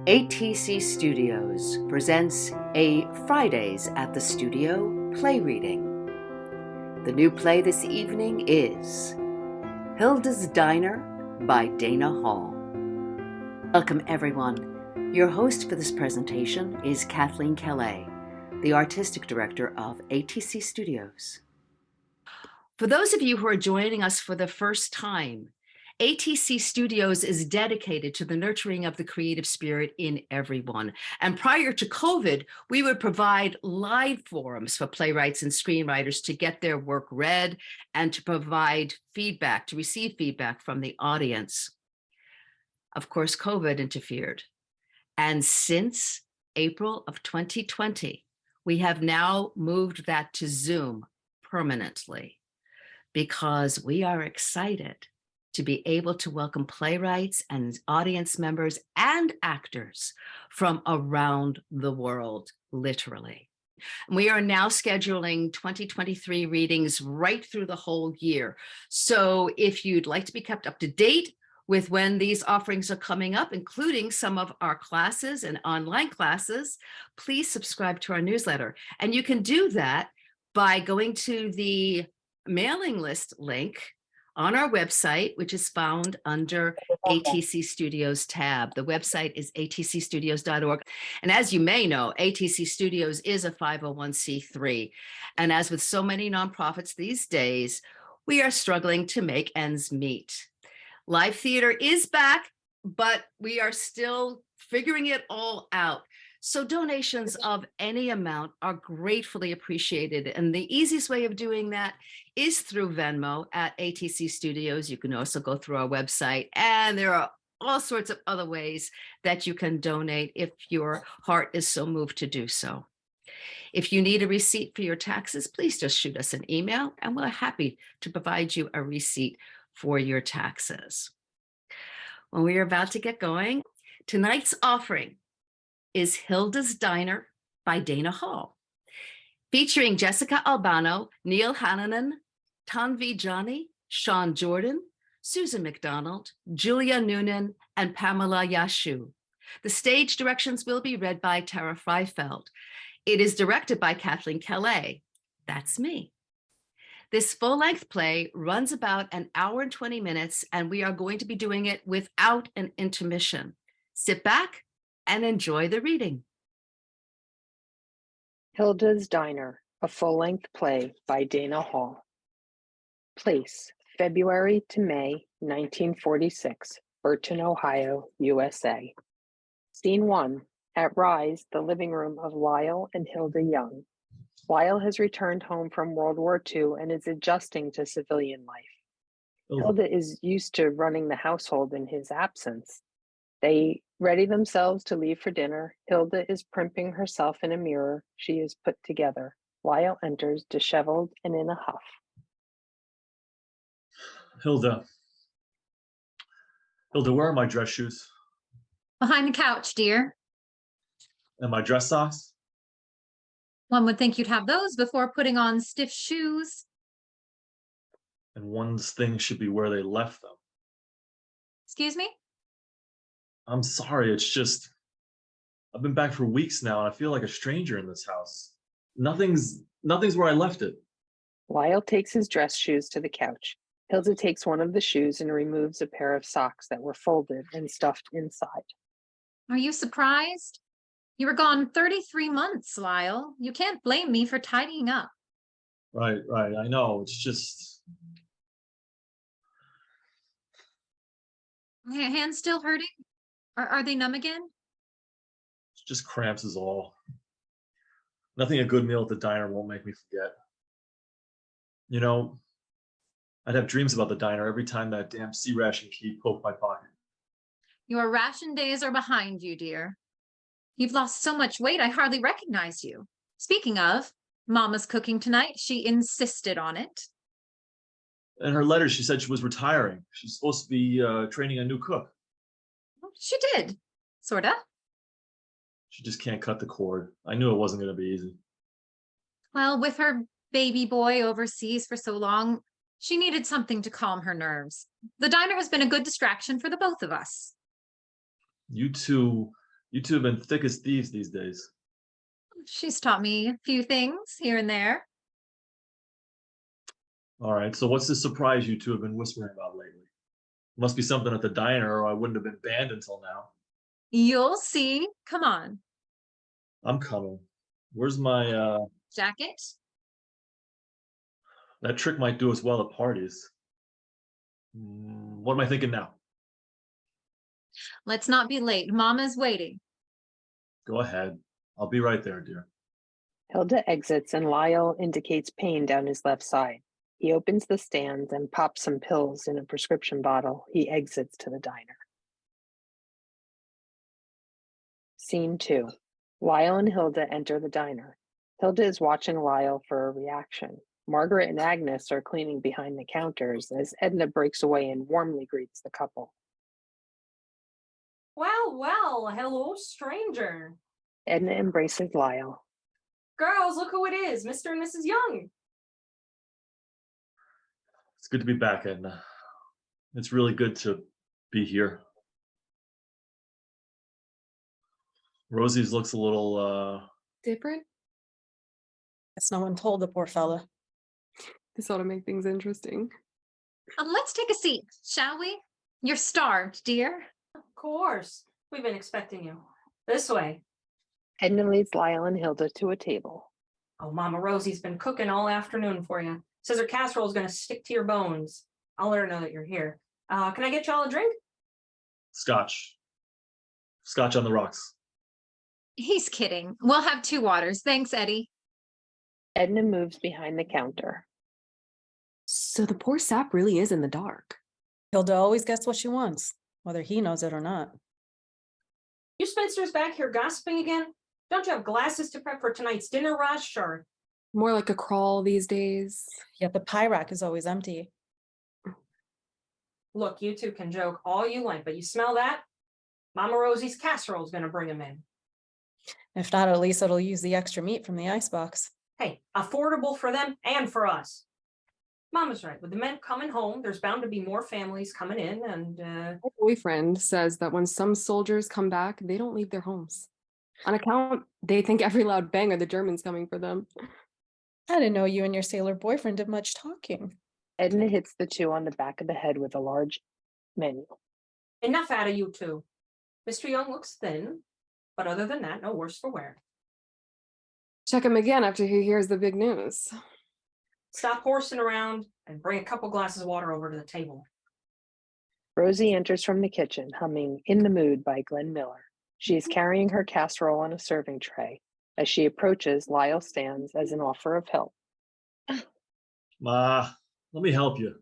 ATC Studios presents a Fridays at the Studio play reading. The new play this evening is Hilda's Diner by Dana Hall. Welcome everyone. Your host for this presentation is Kathleen Kellaigh, the Artistic Director of ATC Studios. For those of you who are joining us for the first time, ATC Studios is dedicated to the nurturing of the creative spirit in everyone. And prior to COVID, we would provide live forums for playwrights and screenwriters to get their work read and to provide feedback, to receive feedback from the audience. Of course, COVID interfered. And since April of 2020, we have now moved that to Zoom permanently because we are excited to be able to welcome playwrights and audience members and actors from around the world, literally. We are now scheduling 2023 readings right through the whole year. So if you'd like to be kept up to date with when these offerings are coming up, including some of our classes and online classes, please subscribe to our newsletter. And you can do that by going to the mailing list link on our website, which is found under ATC Studios tab. The website is atcstudios.org. And as you may know, ATC Studios is a 501c3. And as with so many nonprofits these days, we are struggling to make ends meet. Live theater is back, but we are still figuring it all out. So donations of any amount are gratefully appreciated. And the easiest way of doing that is through Venmo at ATC Studios. You can also go through our website, and there are all sorts of other ways that you can donate if your heart is so moved to do so. If you need a receipt for your taxes, please just shoot us an email, and we're happy to provide you a receipt for your taxes. When we are about to get going, tonight's offering is Hilda's Diner by Dana Hall, featuring Jessica Albano, Neal Hallinan, Tanvi Jani, Sean Jordan, Susan McDonald, Julia Noonan, and Pamela Yachouh. The stage directions will be read by Tara Freifeld. It is directed by Kathleen Kellaigh. That's me. This full-length play runs about an hour and 20 minutes, and we are going to be doing it without an intermission. Sit back and enjoy the reading. Hilda's Diner, a full-length play by Dana Hall. Place, February to May 1946, Burton, Ohio, USA. Scene 1, at Rise, the living room of Lyle and Hilda Young. Lyle has returned home from World War II and is adjusting to civilian life. Hilda is used to running the household in his absence. They ready themselves to leave for dinner. Hilda is primping herself in a mirror she is put together. Lyle enters, disheveled and in a huff. Hilda, where are my dress shoes? Behind the couch, dear. And my dress socks? One would think you'd have those before putting on stiff shoes. And one's things should be where they left them. Excuse me? I'm sorry, it's just, I've been back for weeks now and I feel like a stranger in this house. Nothing's where I left it. Lyle takes his dress shoes to the couch. Hilda takes one of the shoes and removes a pair of socks that were folded and stuffed inside. Are you surprised? You were gone 33 months, Lyle. You can't blame me for tidying up. Right, I know, it's just... Hands still hurting? Are they numb again? It's just cramps is all. Nothing a good meal at the diner won't make me forget. You know, I'd have dreams about the diner every time that damn sea ration key poked my pocket. Your ration days are behind you, dear. You've lost so much weight, I hardly recognize you. Speaking of, Mama's cooking tonight. She insisted on it. In her letter, she said she was retiring. She's supposed to be training a new cook. She did, sorta. She just can't cut the cord. I knew it wasn't going to be easy. Well, with her baby boy overseas for so long, she needed something to calm her nerves. The diner has been a good distraction for the both of us. You two You two have been thick as thieves these days. She's taught me a few things here and there. All right, so what's the surprise you two have been whispering about lately? Must be something at the diner, or I wouldn't have been banned until now. You'll see. Come on. I'm coming. Where's my, Jacket? that trick might do us well at parties. What am I thinking now? Let's not be late. Mama's waiting. Go ahead. I'll be right there, dear. Hilda exits and Lyle indicates pain down his left side. He opens the stand and pops some pills in a prescription bottle. He exits to the diner. Scene 2. Lyle and Hilda enter the diner. Hilda is watching Lyle for a reaction. Margaret and Agnes are cleaning behind the counters as Edna breaks away and warmly greets the couple. Well, well, hello, stranger. Edna embraces Lyle. Girls, look who it is, Mr. and Mrs. Young. It's good to be back, Edna. It's really good to be here. Rosie's looks a little, Different? Guess no one told the poor fella. This ought to make things interesting. Let's take a seat, shall we? You're starved, dear. Of course, we've been expecting you. This way. Edna leads Lyle and Hilda to a table. Oh, Mama Rosie's been cooking all afternoon for you. Says her casserole's gonna stick to your bones. I'll let her know that you're here. Can I get y'all a drink? scotch. Scotch on the rocks. He's kidding. We'll have 2 waters. Thanks, Eddie. Edna moves behind the counter. So the poor sap really is in the dark. Hilda always gets what she wants, whether he knows it or not. You spinsters back here gossiping again? Don't you have glasses to prep for tonight's dinner rush, or? More like a crawl these days. Yet the pie rack is always empty. Look, you two can joke all you like, but you smell that? Mama Rosie's casserole's gonna bring them in. If not, at least it'll use the extra meat from the icebox. Hey, affordable for them and for us. Mama's right. With the men coming home, there's bound to be more families coming in, and My boyfriend says that when some soldiers come back, they don't leave their homes. On account, they think every loud bang are the Germans coming for them. I didn't know you and your sailor boyfriend did much talking. Edna hits the 2 on the back of the head with a large menu. enough out of you two. Mr. Young looks thin, but other than that, no worse for wear. Check him again after he hears the big news. Stop horsing around and bring a couple glasses of water over to the table. Rosie enters from the kitchen, humming In the Mood by Glenn Miller. She is carrying her casserole on a serving tray. As she approaches, Lyle stands as an offer of help. Ma, let me help you.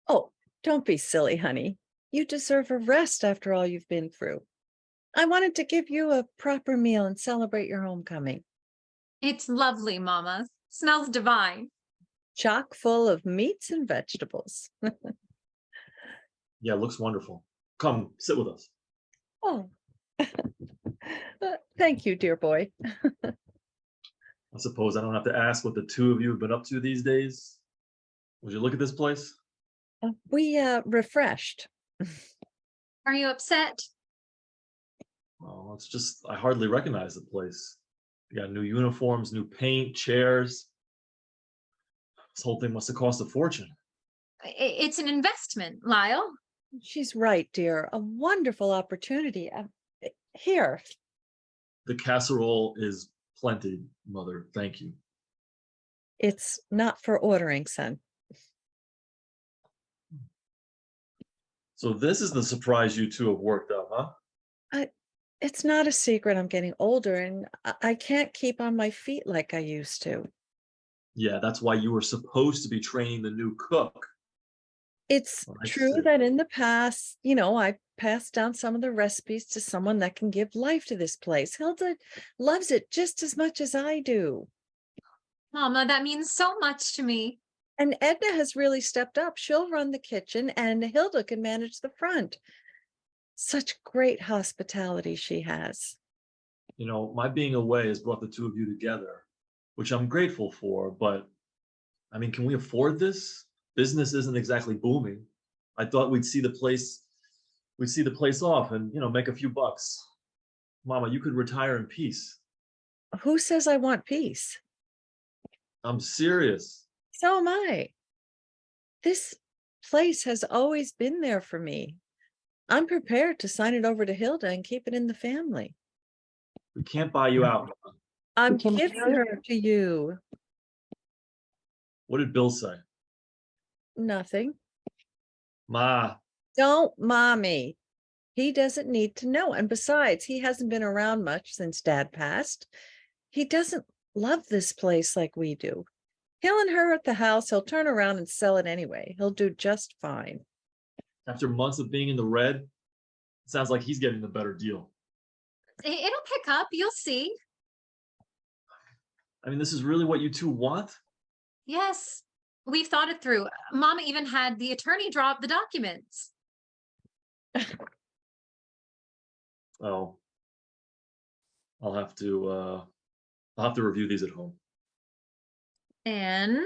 Oh, don't be silly, honey. You deserve a rest after all you've been through. I wanted to give you a proper meal and celebrate your homecoming. It's lovely, Mama. Smells divine. Chock full of meats and vegetables. Yeah, looks wonderful. Come, sit with us. Oh, thank you, dear boy. I suppose I don't have to ask what the 2 of you have been up to these days. Would you look at this place? We refreshed. Are you upset? Oh, it's just, I hardly recognize the place. You got new uniforms, new paint, chairs. This whole thing must have cost a fortune. It's an investment, Lyle. She's right, dear. A wonderful opportunity. Here. The casserole is plenty, Mother. Thank you. It's not for ordering, son. So this is the surprise you two have worked up, huh? It's not a secret. I'm getting older and I can't keep on my feet like I used to. Yeah, that's why you were supposed to be training the new cook. It's Oh, I true see. that in the past, I passed down some of the recipes to someone that can give life to this place. Hilda loves it just as much as I do. Mama, that means so much to me. And Edna has really stepped up. She'll run the kitchen and Hilda can manage the front. Such great hospitality she has. You know, my being away has brought the 2 of you together, which I'm grateful for, but I mean, can we afford this? Business isn't exactly booming. I thought we'd see the place off and, make a few bucks. Mama, you could retire in peace. Who says I want peace? I'm serious. So am I. This place has always been there for me. I'm prepared to sign it over to Hilda and keep it in the family. We can't buy you out. I'm can giving hear her to you. What did Bill say? Nothing. Ma, Don't mommy. He doesn't need to know. And besides, he hasn't been around much since Dad passed. He doesn't love this place like we do. He'll inherit the house. He'll turn around and sell it anyway. He'll do just fine. after months of being in the red, it sounds like he's getting the better deal. It'll pick up, you'll see. I mean, this is really what you two want? Yes, we've thought it through. Mama even had the attorney draw up the documents. Oh, I'll have to review these at home. And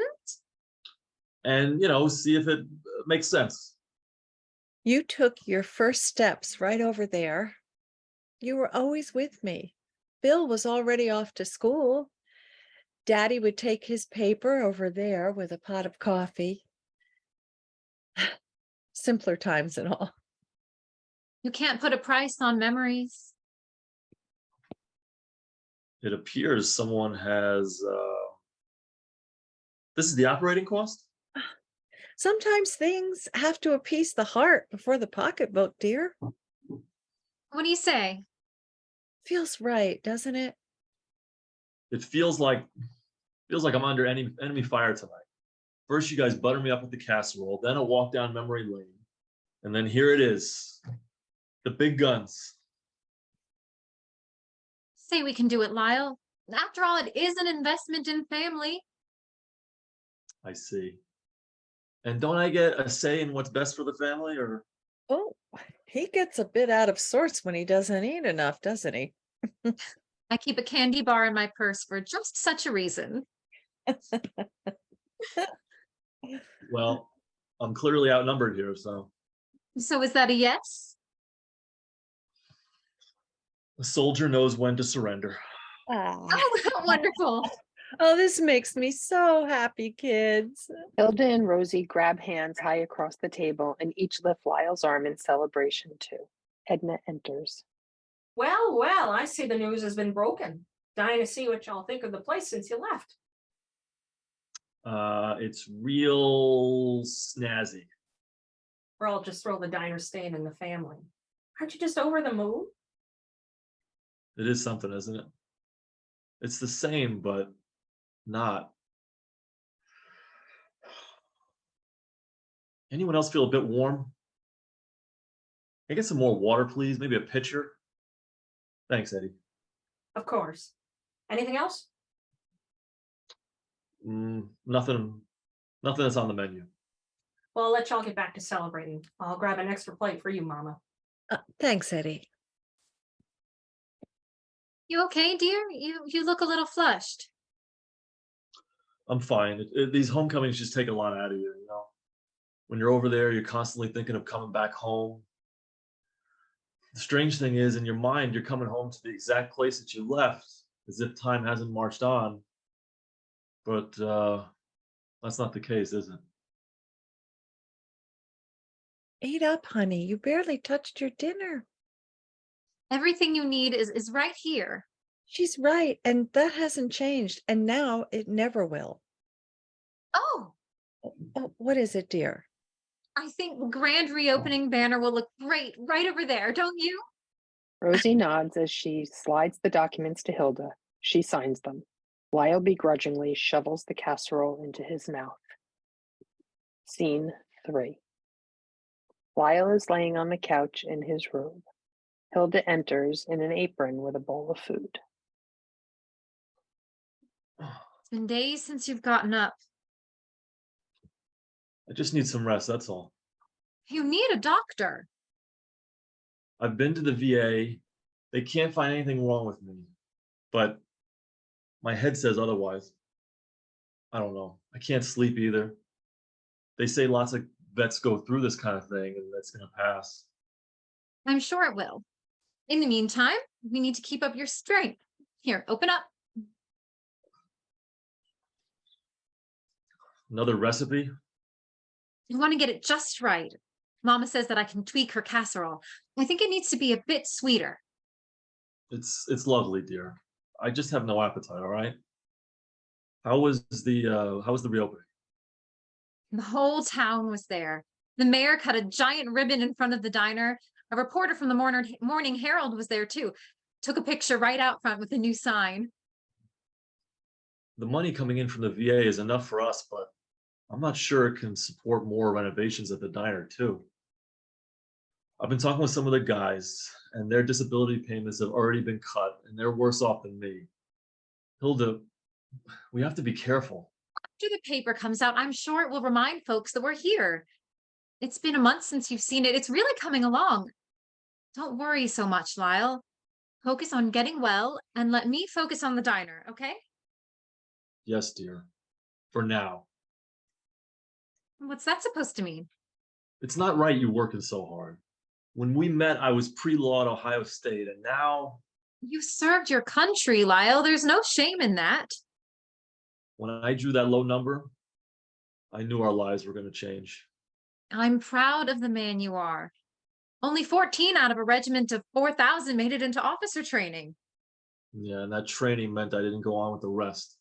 And, see if it makes sense. You took your first steps right over there. You were always with me. Bill was already off to school. Daddy would take his paper over there with a pot of coffee. Simpler times and all. you can't put a price on memories. It appears someone has, this is the operating cost? Sometimes things have to appease the heart before the pocketbook, dear. What do you say? Feels right, doesn't it? It feels like I'm under enemy fire tonight. First, you guys butter me up with the casserole, then a walk down memory lane, and then here it is, the big guns. Say we can do it, Lyle. After all, it is an investment in family. I see. And don't I get a say in what's best for the family, or? Oh, he gets a bit out of sorts when he doesn't eat enough, doesn't he? I keep a candy bar in my purse for just such a reason. Well, I'm clearly outnumbered here, so. So is that a yes? A soldier knows when to surrender. Ah. Oh, wonderful. Oh, this makes me so happy, kids. Hilda and Rosie grab hands high across the table and each lift Lyle's arm in celebration too. Edna enters. Well, well, I see the news has been broken. Dying to see what y'all think of the place since you left. It's real snazzy. Or I'll just throw the diner staying in the family. Aren't you just over the moon? It is something, isn't it? It's the same, but not. Anyone else feel a bit warm? Can I get some more water, please? Maybe a pitcher? Thanks, Eddie. Of course. Anything else? Nothing that's on the menu. Well, I'll let y'all get back to celebrating. I'll grab an extra plate for you, Mama. Thanks, Eddie. You okay, dear? You look a little flushed. I'm fine. These homecomings just take a lot out of you, When you're over there, you're constantly thinking of coming back home. The strange thing is, in your mind, you're coming home to the exact place that you left, as if time hasn't marched on. But that's not the case, is it? Eat up, honey. You barely touched your dinner. Everything you need is right here. She's right, and that hasn't changed, and now it never will. Oh, Oh, what is it, dear? I think grand reopening banner will look great right over there, don't you? Rosie nods as she slides the documents to Hilda. She signs them. Lyle begrudgingly shovels the casserole into his mouth. Scene 3. Lyle is laying on the couch in his room. Hilda enters in an apron with a bowl of food. It's been days since you've gotten up. I just need some rest, that's all. You need a doctor. I've been to the VA. They can't find anything wrong with me. But my head says otherwise. I don't know. I can't sleep either. They say lots of vets go through this kind of thing and that's going to pass. I'm sure it will. In the meantime, we need to keep up your strength. Here, open up. Another recipe? I want to get it just right. Mama says that I can tweak her casserole. I think it needs to be a bit sweeter. It's lovely, dear. I just have no appetite, all right? How was the reopening? The whole town was there. The mayor cut a giant ribbon in front of the diner. A reporter from the Morning Herald was there too. Took a picture right out front with the new sign. The money coming in from the VA is enough for us, but I'm not sure it can support more renovations at the diner too. I've been talking with some of the guys, and their disability payments have already been cut, and they're worse off than me. Hilda, we have to be careful. After the paper comes out, I'm sure it will remind folks that we're here. It's been a month since you've seen it. It's really coming along. Don't worry so much, Lyle. Focus on getting well and let me focus on the diner, okay? Yes, dear. For now. What's that supposed to mean? It's not right you working so hard. When we met, I was pre-law at Ohio State, and now... You served your country, Lyle. There's no shame in that. When I drew that low number, I knew our lives were going to change. I'm proud of the man you are. Only 14 out of a regiment of 4,000 made it into officer training. Yeah, and that training meant I didn't go on with the rest.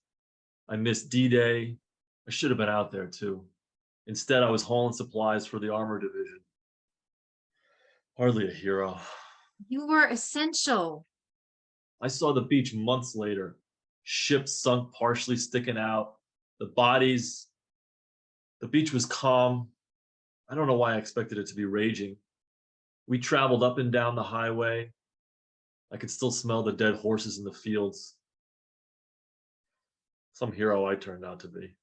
I missed D-Day. I should have been out there too. Instead, I was hauling supplies for the armor division. Hardly a hero. You were essential. I saw the beach months later. Ships sunk partially sticking out. The bodies. The beach was calm. I don't know why I expected it to be raging. We traveled up and down the highway. I could still smell the dead horses in the fields. Some hero I turned out to be.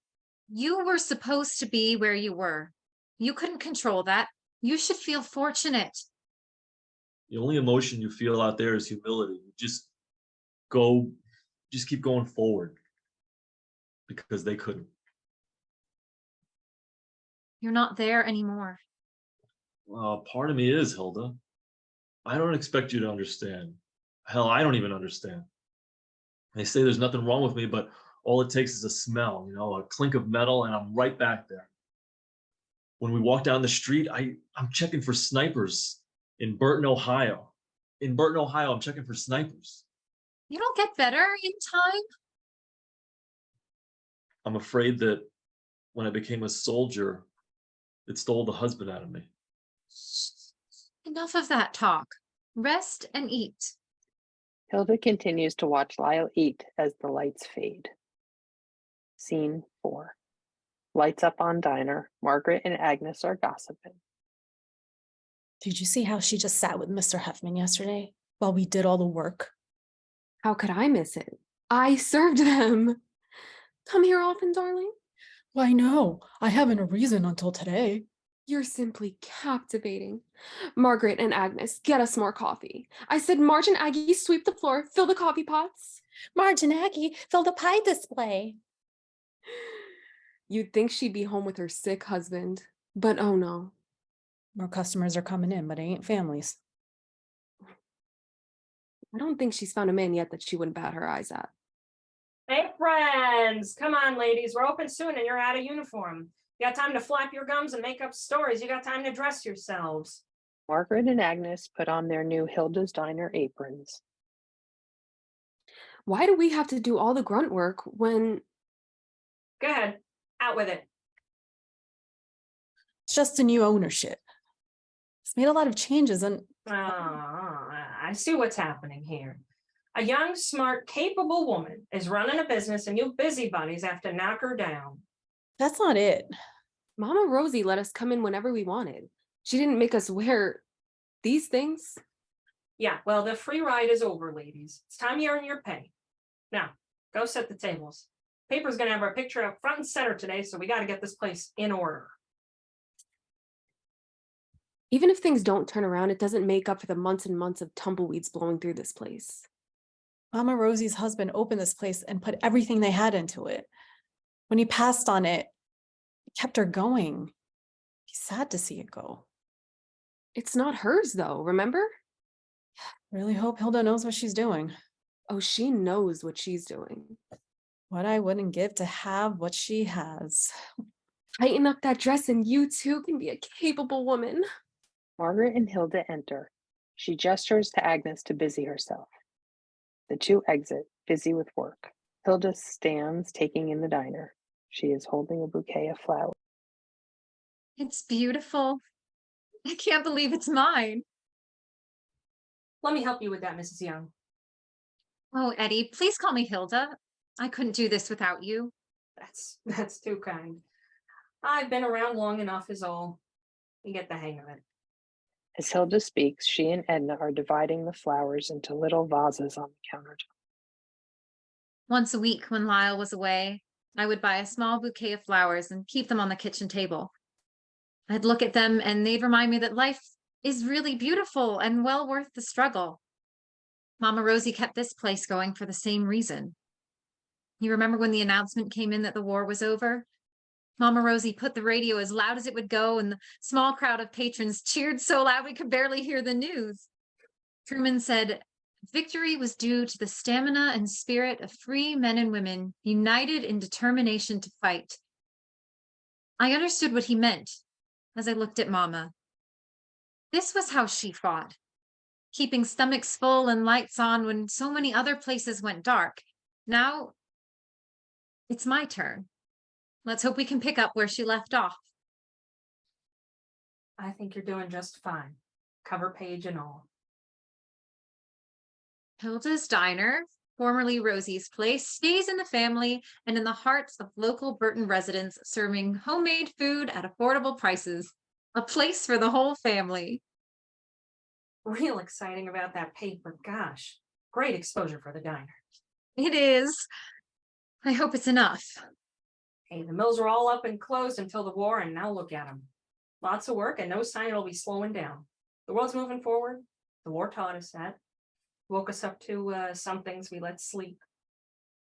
You were supposed to be where you were. You couldn't control that. You should feel fortunate. The only emotion you feel out there is humility. You just keep going forward because they couldn't. You're not there anymore. Part of me is, Hilda. I don't expect you to understand. Hell, I don't even understand. They say there's nothing wrong with me, but all it takes is a smell, a clink of metal, and I'm right back there. When we walk down the street, I'm checking for snipers in Burton, Ohio. In Burton, Ohio, I'm checking for snipers. You don't get better in time. I'm afraid that when I became a soldier, it stole the husband out of me. Enough of that talk. Rest and eat. Hilda continues to watch Lyle eat as the lights fade. Scene 4. Lights up on diner. Margaret and Agnes are gossiping. Did you see how she just sat with Mr. Heffman yesterday while we did all the work? How could I miss it? I served them. Come here often, darling. Why, no, I haven't a reason until today. You're simply captivating. Margaret and Agnes, get us more coffee. I said, Marge and Aggie, sweep the floor, fill the coffee pots. Marge and Aggie, fill the pie display. You'd think she'd be home with her sick husband, but oh no. More customers are coming in, but it ain't families. I don't think she's found a man yet that she wouldn't bat her eyes at. Hey, friends. Come on, ladies. We're open soon and you're out of uniform. You got time to flap your gums and make up stories. You got time to dress yourselves. Margaret and Agnes put on their new Hilda's Diner aprons. Why do we have to do all the grunt work when... Go ahead. Out with it. It's just a new ownership. It's made a lot of changes and... I see what's happening here. A young, smart, capable woman is running a business and you busybodies have to knock her down. That's not it. Mama Rosie let us come in whenever we wanted. She didn't make us wear these things. Yeah, well, the free ride is over, ladies. It's time you earn your pay. Now, go set the tables. Paper's gonna have our picture up front and center today, so we gotta get this place in order. Even if things don't turn around, it doesn't make up for the months and months of tumbleweeds blowing through this place. Mama Rosie's husband opened this place and put everything they had into it. When he passed on it, it kept her going. He's sad to see it go. It's not hers though, remember? Really hope Hilda knows what she's doing. Oh, she knows what she's doing. What I wouldn't give to have what she has. Tighten up that dress and you too can be a capable woman. Margaret and Hilda enter. She gestures to Agnes to busy herself. The two exit, busy with work. Hilda stands taking in the diner. She is holding a bouquet of flowers. It's beautiful. I can't believe it's mine. Let me help you with that, Mrs. Young. Oh, Eddie, please call me Hilda. I couldn't do this without you. That's too kind. I've been around long enough is all. You get the hang of it. As Hilda speaks, she and Edna are dividing the flowers into little vases on the countertop. Once a week when Lyle was away, I would buy a small bouquet of flowers and keep them on the kitchen table. I'd look at them and they'd remind me that life is really beautiful and well worth the struggle. Mama Rosie kept this place going for the same reason. You remember when the announcement came in that the war was over? Mama Rosie put the radio as loud as it would go, and the small crowd of patrons cheered so loud we could barely hear the news. Truman said, "Victory was due to the stamina and spirit of free men and women united in determination to fight." I understood what he meant as I looked at Mama. This was how she fought, keeping stomachs full and lights on when so many other places went dark. Now, it's my turn. Let's hope we can pick up where she left off. I think you're doing just fine. Cover page and all. Hilda's Diner, formerly Rosie's Place, stays in the family and in the hearts of local Burton residents, serving homemade food at affordable prices. A place for the whole family. Real exciting about that paper. Gosh, great exposure for the diner. It is. I hope it's enough. Hey, the mills are all up and closed until the war, and now look at them. Lots of work and no sign it'll be slowing down. The world's moving forward. The war taught us that. Woke us up to some things we let sleep.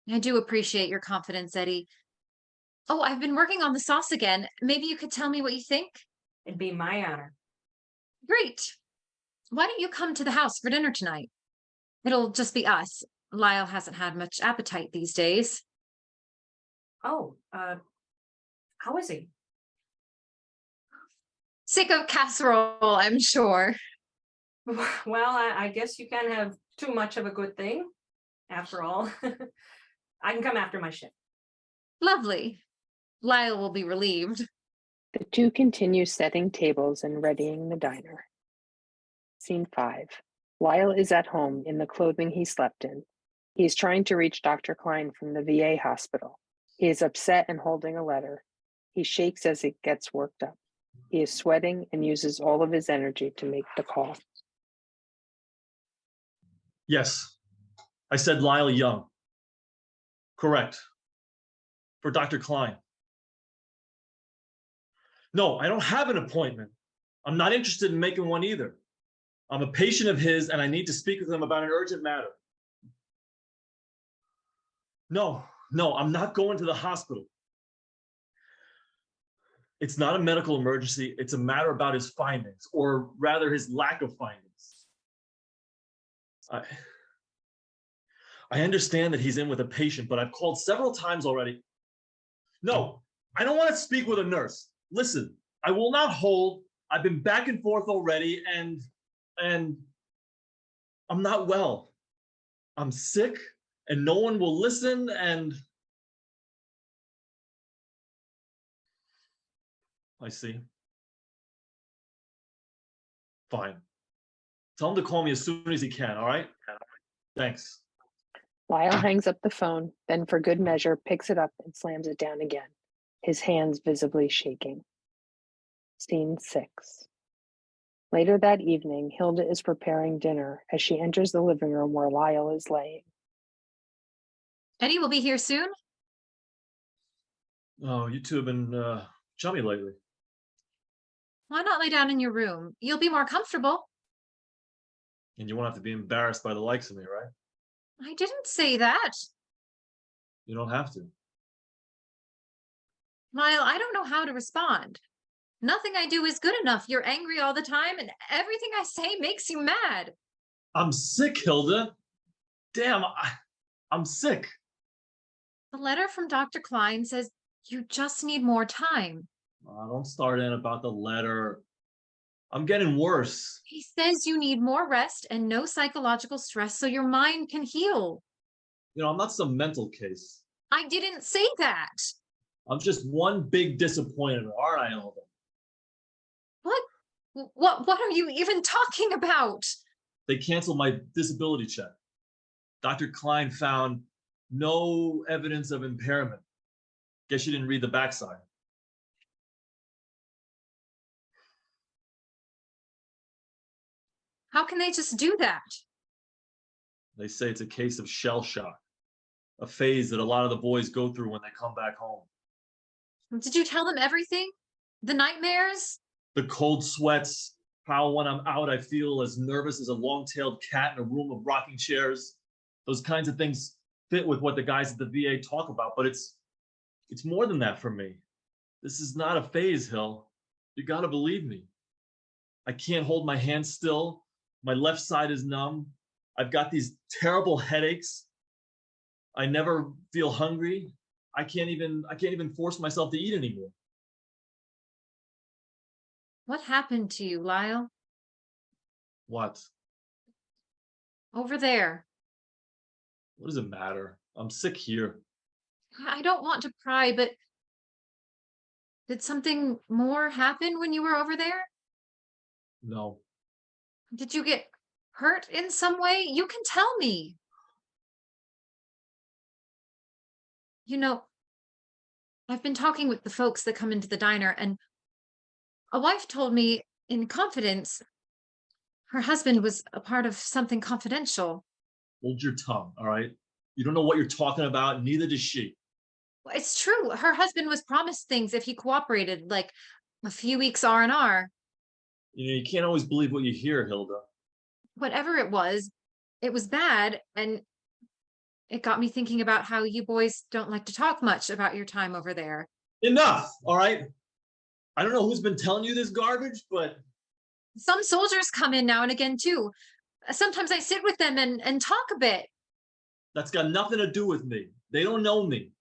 I do appreciate your confidence, Eddie. Oh, I've been working on the sauce again. Maybe you could tell me what you think? It'd be my honor. Great. Why don't you come to the house for dinner tonight? It'll just be us. Lyle hasn't had much appetite these days. Oh, how is he? Sick of casserole, I'm sure. Well, I guess you can't have too much of a good thing. After all, I can come after my shift. Lovely. Lyle will be relieved. The two continue setting tables and readying the diner. Scene 5. Lyle is at home in the clothing he slept in. He is trying to reach Dr. Klein from the VA hospital. He is upset and holding a letter. He shakes as it gets worked up. He is sweating and uses all of his energy to make the call. Yes, I said Lyle Young. Correct. For Dr. Klein. No, I don't have an appointment. I'm not interested in making one either. I'm a patient of his and I need to speak with him about an urgent matter. No, I'm not going to the hospital. It's not a medical emergency. It's a matter about his findings, or rather his lack of findings. I understand that he's in with a patient, but I've called several times already. No, I don't want to speak with a nurse. Listen, I will not hold. I've been back and forth already, and I'm not well. I'm sick, and no one will listen, and I see. Fine. Tell him to call me as soon as he can, all right? Thanks. Lyle hangs up the phone, then for good measure picks it up and slams it down again, his hands visibly shaking. Scene 6. Later that evening, Hilda is preparing dinner as she enters the living room where Lyle is laying. Eddie will be here soon. Oh, you two have been chummy lately. Why not lay down in your room? You'll be more comfortable. And you won't have to be embarrassed by the likes of me, right? I didn't say that. You don't have to. Lyle, I don't know how to respond. Nothing I do is good enough. You're angry all the time, and everything I say makes you mad. I'm sick, Hilda. Damn, I'm sick. The letter from Dr. Klein says you just need more time. Don't start in about the letter. I'm getting worse. He says you need more rest and no psychological stress so your mind can heal. I'm not some mental case. I didn't say that. I'm just one big disappointment, aren't I, Hilda? What are you even talking about? They canceled my disability check. Dr. Klein found no evidence of impairment. Guess you didn't read the backside. How can they just do that? They say it's a case of shell shock, a phase that a lot of the boys go through when they come back home. Did you tell them everything? The nightmares? The cold sweats, how when I'm out, I feel as nervous as a long-tailed cat in a room of rocking chairs. Those kinds of things fit with what the guys at the VA talk about, but it's more than that for me. This is not a phase, Hill. You gotta believe me. I can't hold my hand still. My left side is numb. I've got these terrible headaches. I never feel hungry. I can't even force myself to eat anymore. What happened to you, Lyle? What? Over there. What does it matter? I'm sick here. I don't want to pry, but did something more happen when you were over there? No. Did you get hurt in some way? You can tell me. I've been talking with the folks that come into the diner, and a wife told me in confidence her husband was a part of something confidential. Hold your tongue, all right? You don't know what you're talking about, neither does she. It's true. Her husband was promised things if he cooperated, like a few weeks R&R. You can't always believe what you hear, Hilda. Whatever it was bad, and it got me thinking about how you boys don't like to talk much about your time over there. Enough, all right? I don't know who's been telling you this garbage, but Some soldiers come in now and again too. Sometimes I sit with them and talk a bit. that's got nothing to do with me. They don't know me.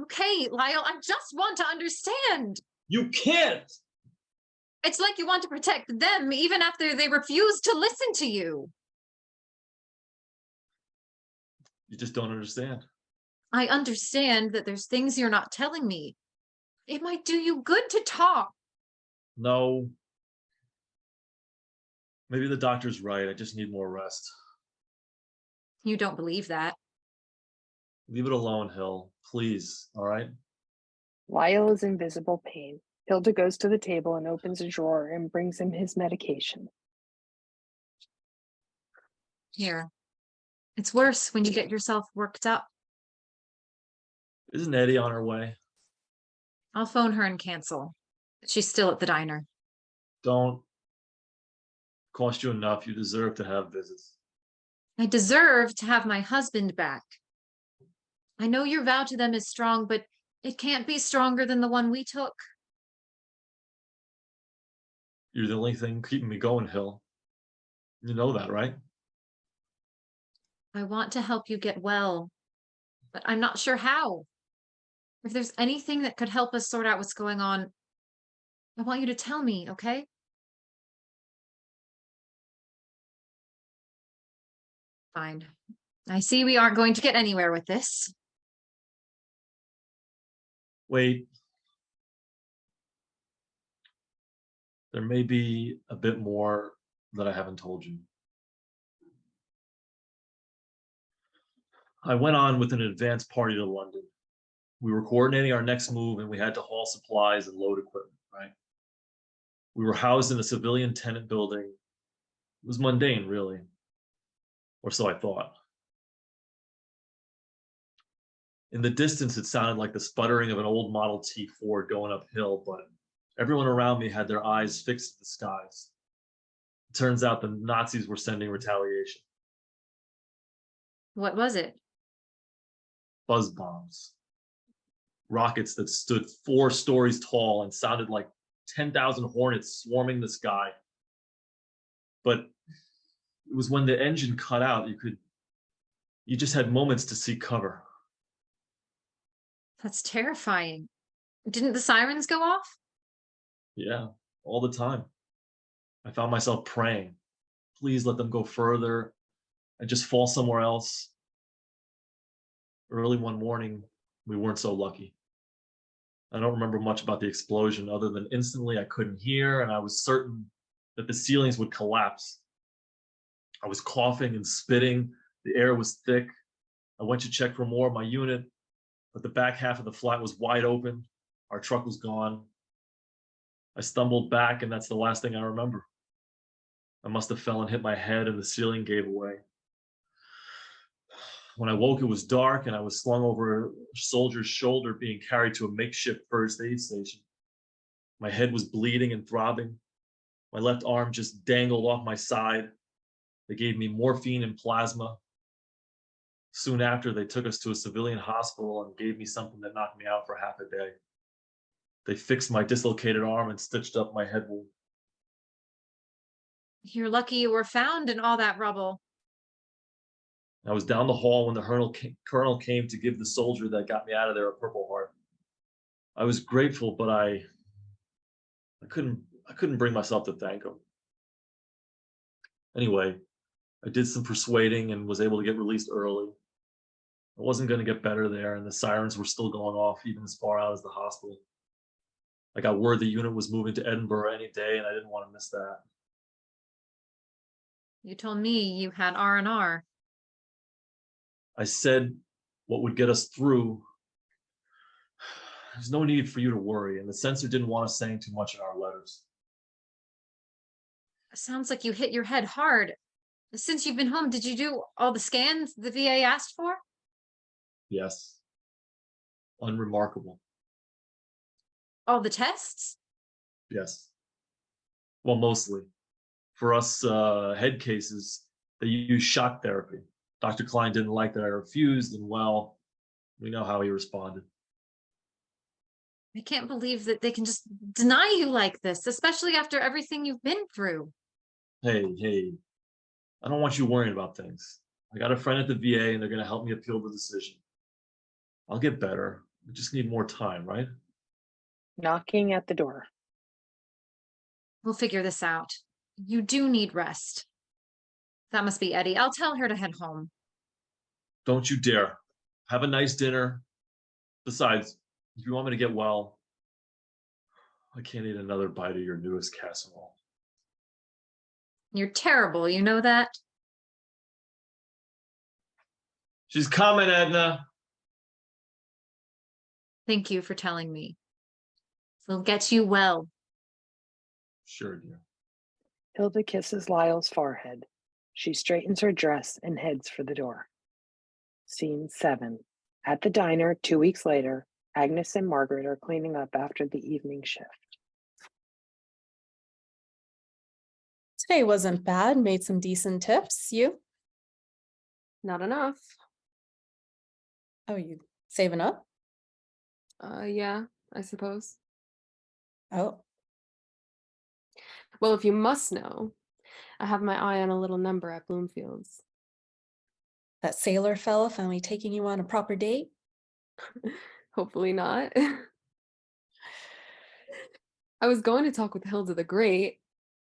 Okay, Lyle, I just want to understand. You can't. It's like you want to protect them even after they refuse to listen to you. You just don't understand. I understand that there's things you're not telling me. It might do you good to talk. No. Maybe the doctor's right. I just need more rest. You don't believe that. Leave it alone, Hill. Please, all right? Lyle is in visible pain. Hilda goes to the table and opens a drawer and brings him his medication. Here. It's worse when you get yourself worked up. Isn't Eddie on her way? I'll phone her and cancel. She's still at the diner. Don't. Cost you enough. You deserve to have visits. I deserve to have my husband back. I know your vow to them is strong, but it can't be stronger than the one we took. You're the only thing keeping me going, Hill. You know that, right? I want to help you get well, but I'm not sure how. If there's anything that could help us sort out what's going on, I want you to tell me, okay? Fine. I see we aren't going to get anywhere with this. Wait. There may be a bit more that I haven't told you. I went on with an advance party to London. We were coordinating our next move and we had to haul supplies and load equipment, right? We were housed in a civilian tenant building. It was mundane, really. Or so I thought. In the distance, it sounded like the sputtering of an old Model T Ford going uphill, but everyone around me had their eyes fixed at the skies. It turns out the Nazis were sending retaliation. What was it? Buzz bombs. Rockets that stood 4 stories tall and sounded like 10,000 hornets swarming the sky. But It was when the engine cut out, you just had moments to see cover. That's terrifying. Didn't the sirens go off? Yeah, all the time. I found myself praying, please let them go further and just fall somewhere else. Early one morning, we weren't so lucky. I don't remember much about the explosion other than instantly I couldn't hear and I was certain that the ceilings would collapse. I was coughing and spitting. The air was thick. I went to check for more of my unit, but the back half of the flat was wide open. Our truck was gone. I stumbled back, and that's the last thing I remember. I must have fell and hit my head, and the ceiling gave away. When I woke, it was dark, and I was slung over a soldier's shoulder being carried to a makeshift first aid station. My head was bleeding and throbbing. My left arm just dangled off my side. They gave me morphine and plasma. Soon after, they took us to a civilian hospital and gave me something that knocked me out for half a day. They fixed my dislocated arm and stitched up my head wound. You're lucky you were found in all that rubble. I was down the hall when the colonel came to give the soldier that got me out of there a Purple Heart. I was grateful, but I couldn't bring myself to thank him. Anyway, I did some persuading and was able to get released early. I wasn't going to get better there, and the sirens were still going off even as far out as the hospital. I got word the unit was moving to Edinburgh any day, and I didn't want to miss that. You told me you had R&R. I said what would get us through. There's no need for you to worry, and the censor didn't want us saying too much in our letters. Sounds like you hit your head hard. Since you've been home, did you do all the scans the VA asked for? Yes. Unremarkable. All the tests? Yes. Well, mostly. For us head cases, they use shock therapy. Dr. Klein didn't like that I refused, and well, we know how he responded. I can't believe that they can just deny you like this, especially after everything you've been through. Hey, I don't want you worrying about things. I got a friend at the VA, and they're going to help me appeal the decision. I'll get better. We just need more time, right? Knocking at the door. We'll figure this out. You do need rest. That must be Eddie. I'll tell her to head home. Don't you dare. Have a nice dinner. Besides, if you want me to get well, I can't eat another bite of your newest casserole. You're terrible, you know that? She's coming, Edna. Thank you for telling me. We'll get you well. Sure, dear. Hilda kisses Lyle's forehead. She straightens her dress and heads for the door. Scene 7. At the diner, 2 weeks later, Agnes and Margaret are cleaning up after the evening shift. Today wasn't bad. Made some decent tips. You? Not enough. Oh, you saving up? Yeah, I suppose. Oh, Well, if you must know, I have my eye on a little number at Bloomfield's. that sailor fella finally taking you on a proper date? Hopefully not. I was going to talk with Hilda the Great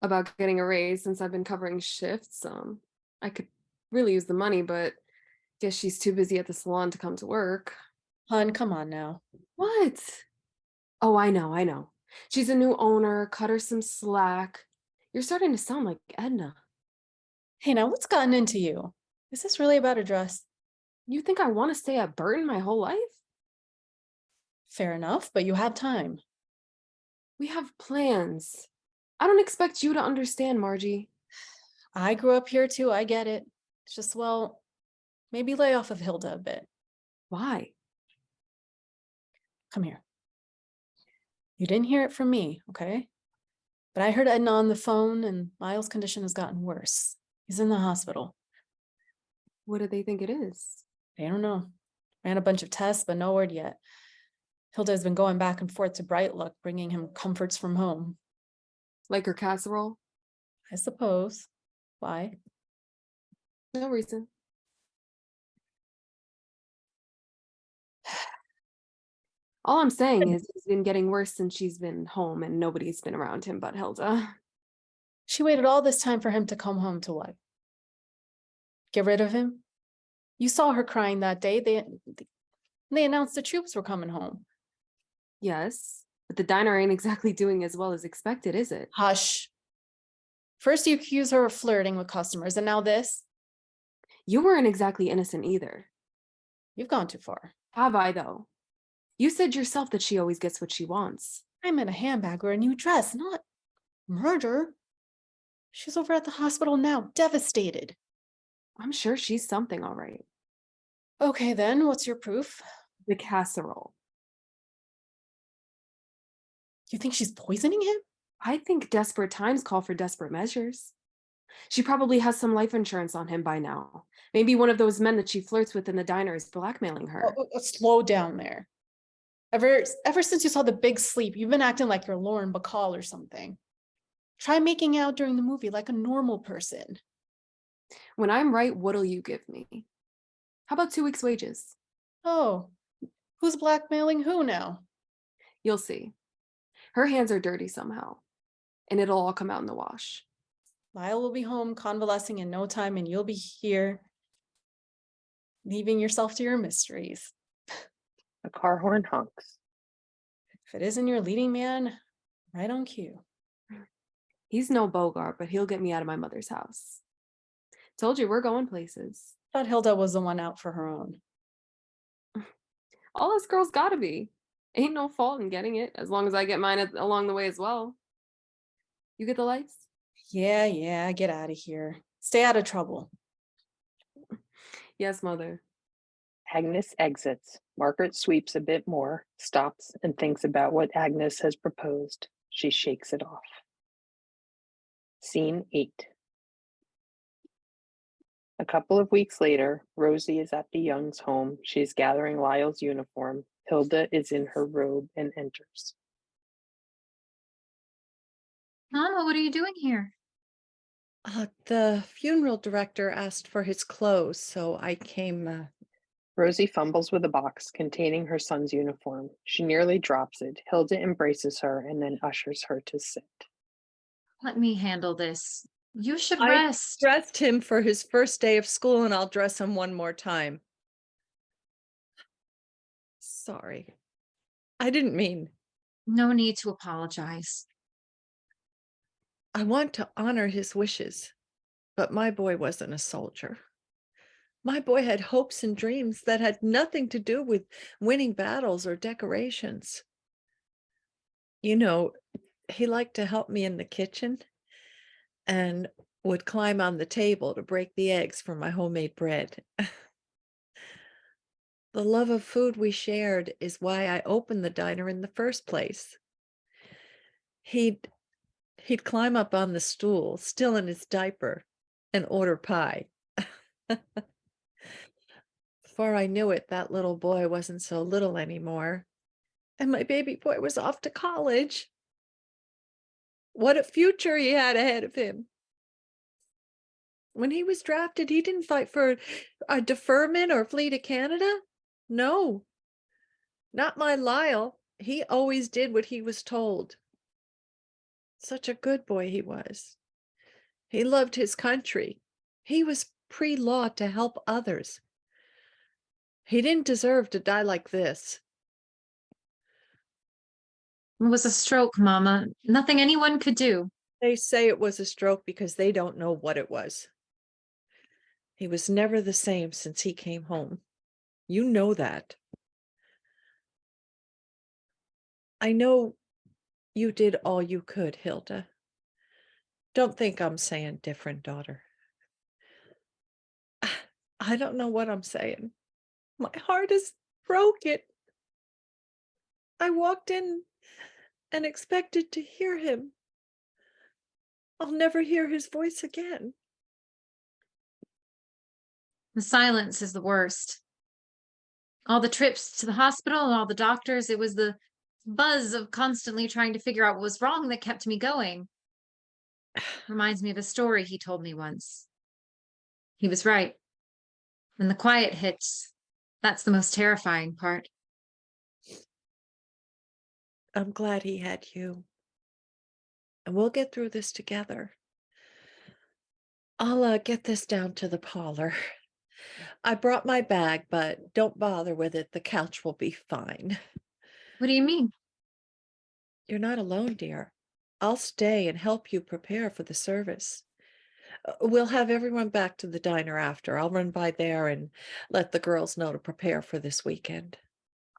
about getting a raise since I've been covering shifts. I could really use the money, but guess she's too busy at the salon to come to work. Hun, come on now. What? Oh, I know. She's a new owner. Cut her some slack. You're starting to sound like Edna. Hey, now what's gotten into you? Is this really about a dress? You think I want to stay at Burton my whole life? Fair enough, but you have time. We have plans. I don't expect you to understand, Margie. I grew up here too, I get it. It's just, well, maybe lay off of Hilda a bit. Why? Come here. You didn't hear it from me, okay? But I heard Edna on the phone and Lyle's condition has gotten worse. He's in the hospital. What do they think it is? I don't know. Ran a bunch of tests, but no word yet. Hilda's been going back and forth to Bright Luck, bringing him comforts from home. Like her casserole? I suppose. Why? No reason. All I'm saying is he's been getting worse since she's been home and nobody's been around him but Hilda. She waited all this time for him to come home to what? Get rid of him? You saw her crying that day. They announced the troops were coming home. Yes, but the diner ain't exactly doing as well as expected, is it? Hush. First you accuse her of flirting with customers, and now this? You weren't exactly innocent either. You've gone too far. Have I, though? You said yourself that she always gets what she wants. I meant a handbag or a new dress, not murder. She's over at the hospital now, devastated. I'm sure she's something all right. Okay, then, what's your proof? The casserole. You think she's poisoning him? I think desperate times call for desperate measures. She probably has some life insurance on him by now. Maybe one of those men that she flirts with in the diner is blackmailing her. Slow down there. Ever since you saw The Big Sleep, you've been acting like you're Lauren Bacall or something. Try making out during the movie like a normal person. When I'm right, what'll you give me? How about 2 weeks' wages? Oh, who's blackmailing who now? You'll see. Her hands are dirty somehow, and it'll all come out in the wash. Lyle will be home convalescing in no time, and you'll be here, leaving yourself to your mysteries. A car horn honks. If it isn't your leading man, right on cue. He's no Bogart, but he'll get me out of my mother's house. Told you we're going places. Thought Hilda was the one out for her own. All us girls gotta be. Ain't no fault in getting it, as long as I get mine along the way as well. You get the lights? Yeah, get out of here. Stay out of trouble. Yes, mother. Agnes exits. Margaret sweeps a bit more, stops, and thinks about what Agnes has proposed. She shakes it off. Scene 8. A couple of weeks later, Rosie is at the Youngs' home. She is gathering Lyle's uniform. Hilda is in her robe and enters. Mama, what are you doing here? The funeral director asked for his clothes, so I came. Rosie fumbles with a box containing her son's uniform. She nearly drops it. Hilda embraces her and then ushers her to sit. Let me handle this. You should I rest. dressed him for his first day of school, and I'll dress him one more time. Sorry. I didn't mean. No need to apologize. I want to honor his wishes, but my boy wasn't a soldier. My boy had hopes and dreams that had nothing to do with winning battles or decorations. You know, he liked to help me in the kitchen and would climb on the table to break the eggs for my homemade bread. The love of food we shared is why I opened the diner in the first place. He'd climb up on the stool, still in his diaper, and order pie. Before I knew it, that little boy wasn't so little anymore, and my baby boy was off to college. What a future he had ahead of him. When he was drafted, he didn't fight for a deferment or flee to Canada. No, not my Lyle. He always did what he was told. Such a good boy he was. He loved his country. He was pre-law to help others. He didn't deserve to die like this. It was a stroke, Mama. Nothing anyone could do. They say it was a stroke because they don't know what it was. He was never the same since he came home. You know that. I know you did all you could, Hilda. Don't think I'm saying different, daughter. I don't know what I'm saying. My heart is broken. I walked in and expected to hear him. I'll never hear his voice again. The silence is the worst. All the trips to the hospital, all the doctors, it was the buzz of constantly trying to figure out what was wrong that kept me going. Reminds me of a story he told me once. He was right. When the quiet hits, that's the most terrifying part. I'm glad he had you. And we'll get through this together. I'll get this down to the parlor. I brought my bag, but don't bother with it. The couch will be fine. What do you mean? You're not alone, dear. I'll stay and help you prepare for the service. We'll have everyone back to the diner after. I'll run by there and let the girls know to prepare for this weekend.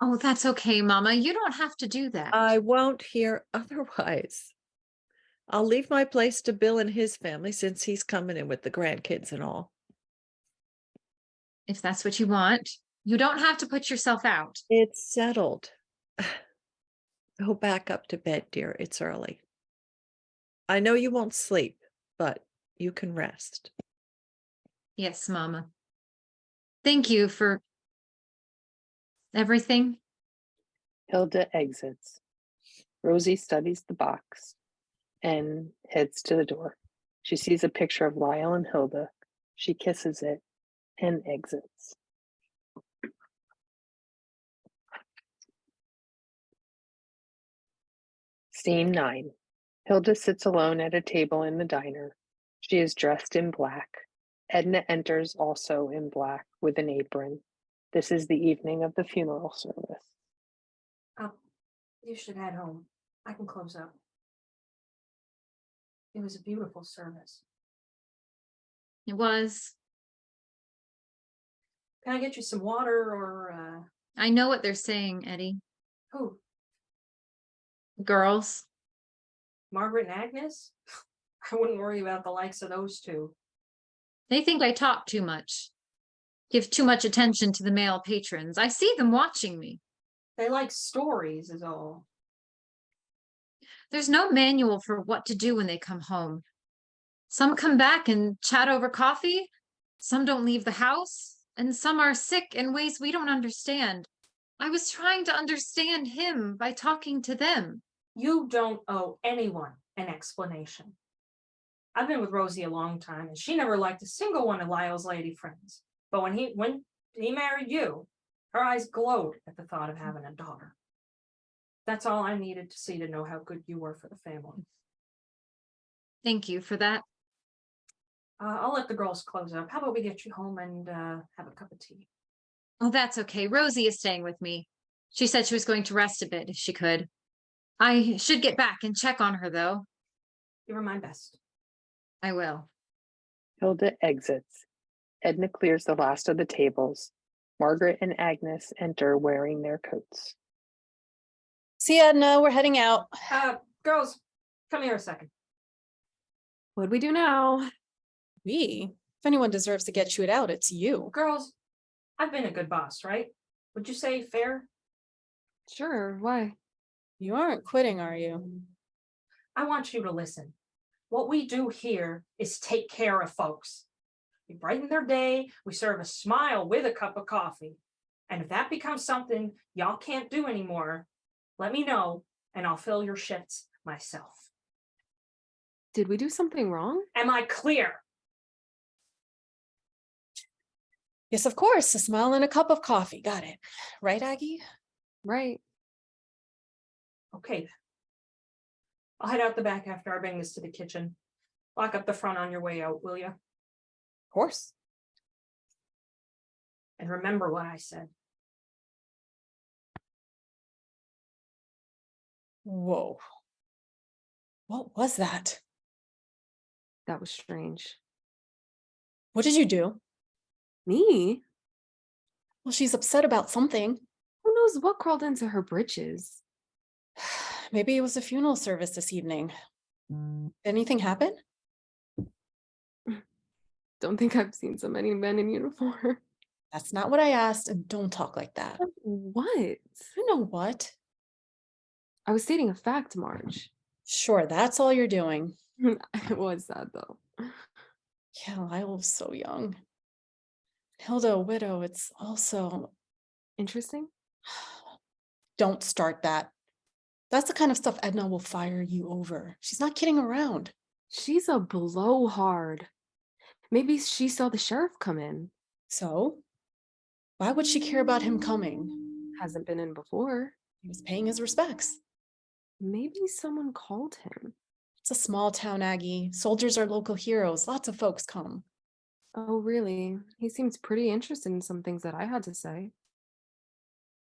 Oh, that's okay, Mama. You don't have to do that. I won't hear otherwise. I'll leave my place to Bill and his family since he's coming in with the grandkids and all. If that's what you want, you don't have to put yourself out. It's settled. Go back up to bed, dear. It's early. I know you won't sleep, but you can rest. Yes, Mama. Thank you for everything. Hilda exits. Rosie studies the box and heads to the door. She sees a picture of Lyle and Hilda. She kisses it and exits. Scene 9. Hilda sits alone at a table in the diner. She is dressed in black. Edna enters also in black with an apron. This is the evening of the funeral service. Oh, you should head home. I can close up. It was a beautiful service. It was. Can I get you some water or I know what they're saying, Eddie. who? Girls. Margaret and Agnes? I wouldn't worry about the likes of those two. They think I talk too much. Give too much attention to the male patrons. I see them watching me. They like stories is all. There's no manual for what to do when they come home. Some come back and chat over coffee. Some don't leave the house. And some are sick in ways we don't understand. I was trying to understand him by talking to them. You don't owe anyone an explanation. I've been with Rosie a long time, and she never liked a single one of Lyle's lady friends. But when he married you, her eyes glowed at the thought of having a daughter. That's all I needed to see to know how good you were for the family. Thank you for that. I'll let the girls close up. How about we get you home and have a cup of tea? Oh, that's okay. Rosie is staying with me. She said she was going to rest a bit if she could. I should get back and check on her, though. You were my best. I will. Hilda exits. Edna clears the last of the tables. Margaret and Agnes enter wearing their coats. See ya, Edna, we're heading out. Girls, come here a second. What'd we do now? If anyone deserves to get chewed out, it's you. Girls, I've been a good boss, right? Would you say fair? Sure, why? You aren't quitting, are you? I want you to listen. What we do here is take care of folks. We brighten their day, we serve a smile with a cup of coffee. And if that becomes something y'all can't do anymore, let me know and I'll fill your shifts myself. Did we do something wrong? Am I clear? Yes, of course. A smile and a cup of coffee. Got it. Right, Aggie? Right. Okay then. I'll head out the back after I bring this to the kitchen. Lock up the front on your way out, will you? Of course. And remember what I said. Whoa. What was that? That was strange. What did you do? Me? Well, she's upset about something. Who knows what crawled into her britches? Maybe it was a funeral service this evening. Did anything happen? Don't think I've seen so many men in uniform. That's not what I asked, and don't talk like that. What? You know what? I was stating a fact, Marge. Sure, that's all you're doing. It was sad though. Yeah, Lyle was so young. Hilda, a widow, it's also... Interesting. Don't start that. That's the kind of stuff Edna will fire you over. She's not kidding around. She's a blowhard. Maybe she saw the sheriff come in. So, why would she care about him coming? Hasn't been in before. He was paying his respects. Maybe someone called him. It's a small town, Aggie. Soldiers are local heroes. Lots of folks come. Oh, really? He seems pretty interested in some things that I had to say.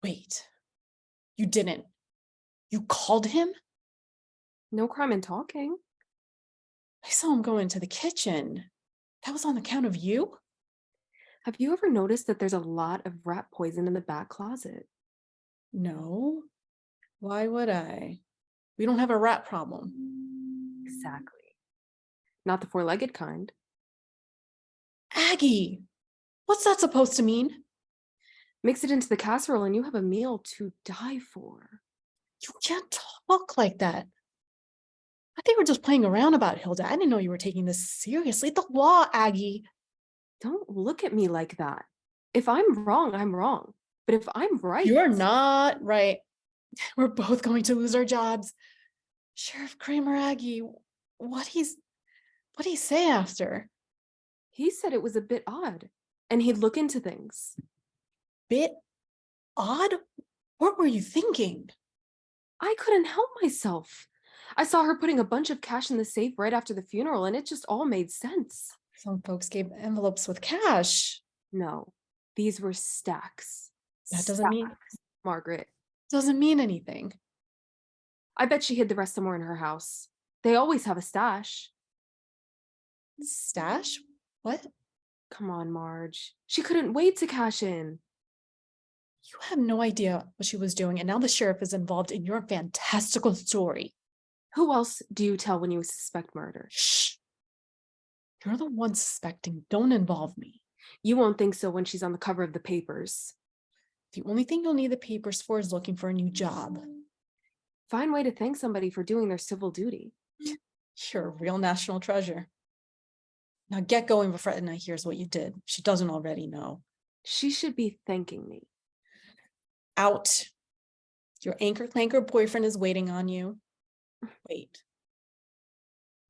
Wait, you didn't. You called him? No crime in talking. I saw him go into the kitchen. That was on account of you? Have you ever noticed that there's a lot of rat poison in the back closet? No. Why would I? We don't have a rat problem. Exactly. Not the four-legged kind. Aggie, what's that supposed to mean? Mix it into the casserole and you have a meal to die for. You can't talk like that. I think we're just playing around about Hilda. I didn't know you were taking this seriously. The law, Aggie. Don't look at me like that. If I'm wrong, I'm wrong. But if I'm right... You're not right. We're both going to lose our jobs. Sheriff Kramer, Aggie, what'd he say after? He said it was a bit odd, and he'd look into things. Bit odd? What were you thinking? I couldn't help myself. I saw her putting a bunch of cash in the safe right after the funeral, and it just all made sense. Some folks gave envelopes with cash. No, these were stacks. That doesn't mean... Margaret. Doesn't mean anything. I bet she hid the rest somewhere in her house. They always have a stash. Stash? What? Come on, Marge. She couldn't wait to cash in. You have no idea what she was doing, and now the sheriff is involved in your fantastical story. Who else do you tell when you suspect murder? Shh. You're the one suspecting. Don't involve me. You won't think so when she's on the cover of the papers. The only thing you'll need the papers for is looking for a new job. Fine way to thank somebody for doing their civil duty. You're a real national treasure. Now get going before Edna hears what you did. She doesn't already know. She should be thanking me. Out. Your anchor-clanker boyfriend is waiting on you. Wait.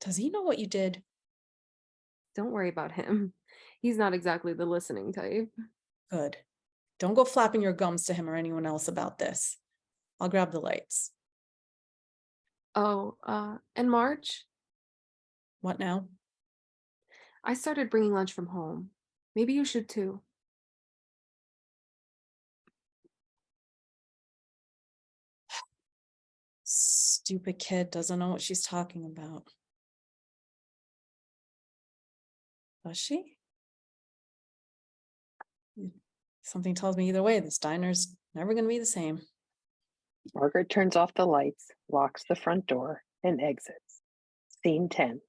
Does he know what you did? Don't worry about him. He's not exactly the listening type. Good. Don't go flapping your gums to him or anyone else about this. I'll grab the lights. Oh, and Marge? What now? I started bringing lunch from home. Maybe you should too. Stupid kid doesn't know what she's talking about. Does she? Something tells me either way, this diner's never going to be the same. Margaret turns off the lights, locks the front door, and exits. Scene 10.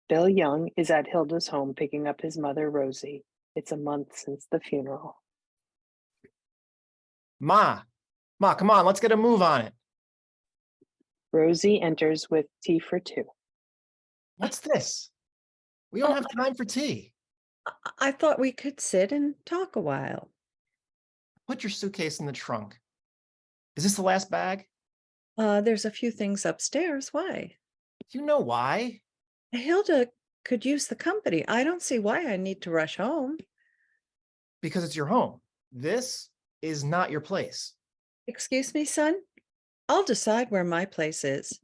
Bill Young is at Hilda's home picking up his mother, Rosie. It's a month since the funeral. Ma, come on, let's get a move on it. Rosie enters with tea for two. What's this? We don't have time for tea. I thought we could sit and talk a while. Put your suitcase in the trunk. Is this the last bag? There's a few things upstairs. Why? You know why? Hilda could use the company. I don't see why I need to rush home. Because it's your home. This is not your place. Excuse me, son? I'll decide where my place is.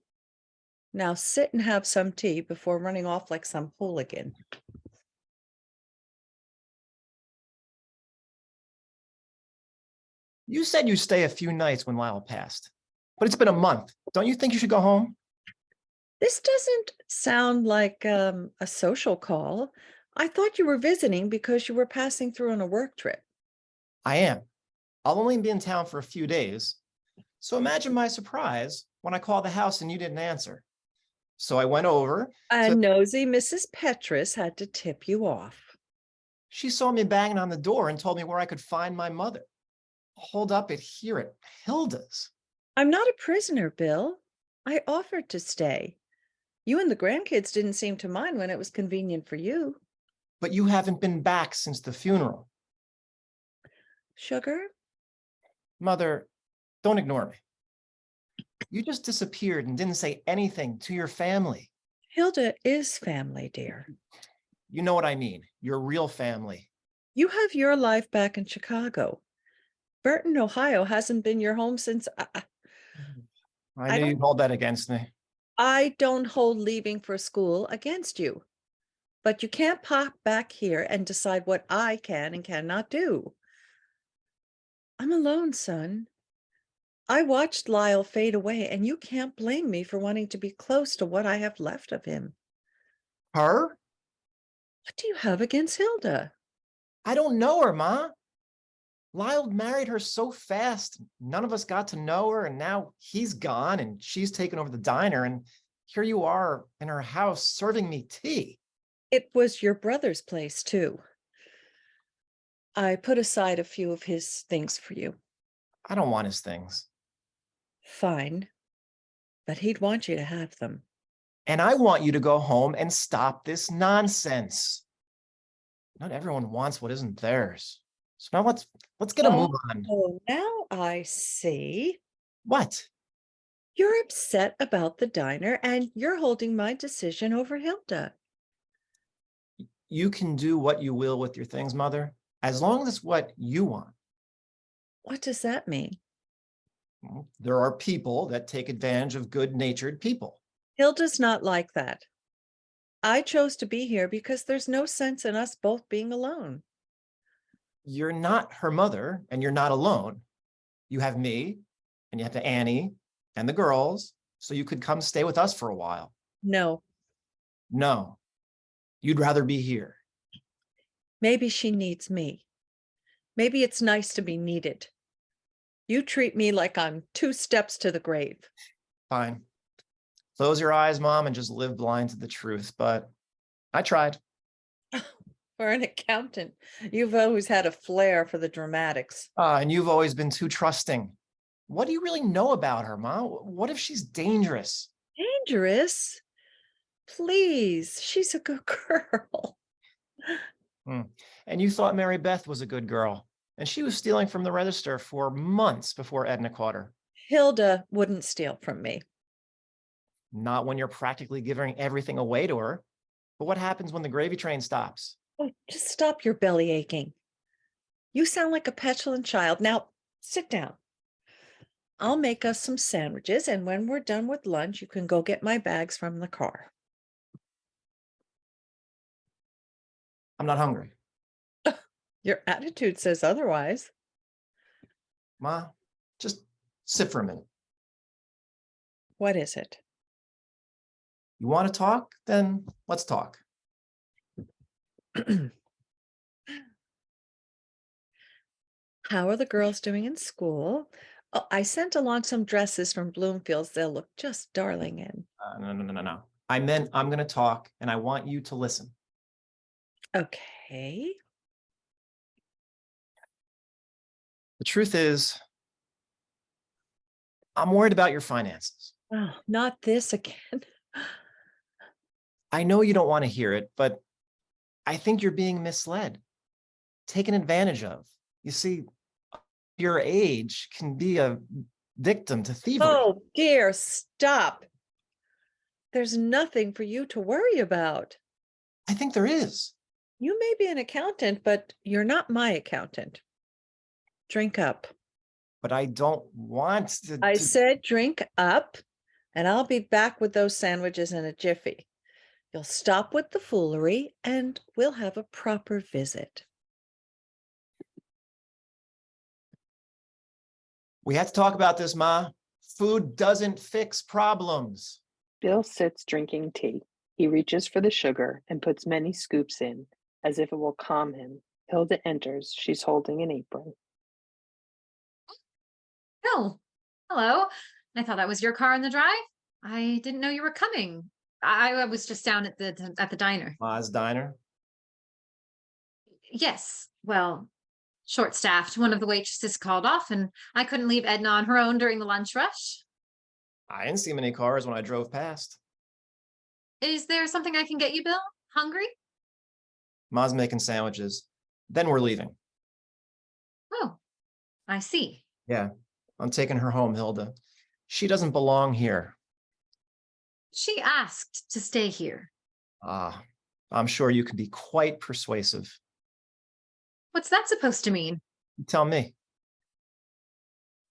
Now sit and have some tea before running off like some hooligan. You said you'd stay a few nights when Lyle passed, but it's been a month. Don't you think you should go home? This doesn't sound like a social call. I thought you were visiting because you were passing through on a work trip. I am. I'll only be in town for a few days. So imagine my surprise when I called the house and you didn't answer. So I went over. And nosy Mrs. Petrus had to tip you off. She saw me banging on the door and told me where I could find my mother. Hold up it here at Hilda's. I'm not a prisoner, Bill. I offered to stay. You and the grandkids didn't seem to mind when it was convenient for you. But you haven't been back since the funeral. Sugar? Mother, don't ignore me. You just disappeared and didn't say anything to your family. Hilda is family, dear. You know what I mean. Your real family. You have your life back in Chicago. Burton, Ohio hasn't been your home since I knew you'd hold that against me. I don't hold leaving for school against you. But you can't pop back here and decide what I can and cannot do. I'm alone, son. I watched Lyle fade away, and you can't blame me for wanting to be close to what I have left of him. Her? What do you have against Hilda? I don't know her, Ma. Lyle married her so fast. None of us got to know her, and now he's gone and she's taken over the diner, and here you are in her house serving me tea. It was your brother's place, too. I put aside a few of his things for you. I don't want his things. Fine. But he'd want you to have them. And I want you to go home and stop this nonsense. Not everyone wants what isn't theirs. So now let's get a move on. Oh, now I see. What? You're upset about the diner, and you're holding my decision over Hilda. You can do what you will with your things, Mother, as long as it's what you want. What does that mean? Well, there are people that take advantage of good-natured people. Hilda's not like that. I chose to be here because there's no sense in us both being alone. You're not her mother, and you're not alone. You have me, and you have Annie, and the girls, so you could come stay with us for a while. No. No. You'd rather be here. Maybe she needs me. Maybe it's nice to be needed. You treat me like I'm 2 steps to the grave. Fine. Close your eyes, Mom, and just live blind to the truth. But I tried. For an accountant, you've always had a flair for the dramatics. And you've always been too trusting. What do you really know about her, Ma? What if she's dangerous? Dangerous? Please, she's a good girl. And you thought Mary Beth was a good girl, and she was stealing from the register for months before Edna caught her. Hilda wouldn't steal from me. Not when you're practically giving everything away to her. But what happens when the gravy train stops? Oh, just stop your belly aching. You sound like a petulant child. Now, sit down. I'll make us some sandwiches, and when we're done with lunch, you can go get my bags from the car. I'm not hungry. Your attitude says otherwise. Ma, just sit for a minute. What is it? You want to talk? Then let's talk. How are the girls doing in school? Oh, I sent along some dresses from Bloomfield's. They'll look just darling in. No. I meant I'm going to talk, and I want you to listen. Okay. The truth is, I'm worried about your finances. Oh, not this again. I know you don't want to hear it, but I think you're being misled, taken advantage of. You see, your age can be a victim to thievery. Oh, dear, stop. There's nothing for you to worry about. I think there is. You may be an accountant, but you're not my accountant. Drink up. But I don't want to. I said drink up, and I'll be back with those sandwiches in a jiffy. You'll stop with the foolery, and we'll have a proper visit. We have to talk about this, Ma. Food doesn't fix problems. Bill sits drinking tea. He reaches for the sugar and puts many scoops in, as if it will calm him. Hilda enters. She's holding an apron. Bill, hello. I thought that was your car in the drive. I didn't know you were coming. I was just down at the diner. Ma's diner? Yes, well, short-staffed. One of the waitresses called off, and I couldn't leave Edna on her own during the lunch rush. I didn't see many cars when I drove past. Is there something I can get you, Bill? Hungry? Ma's making sandwiches. Then we're leaving. Oh, I see. Yeah, I'm taking her home, Hilda. She doesn't belong here. She asked to stay here. Ah, I'm sure you can be quite persuasive. What's that supposed to mean? You tell me.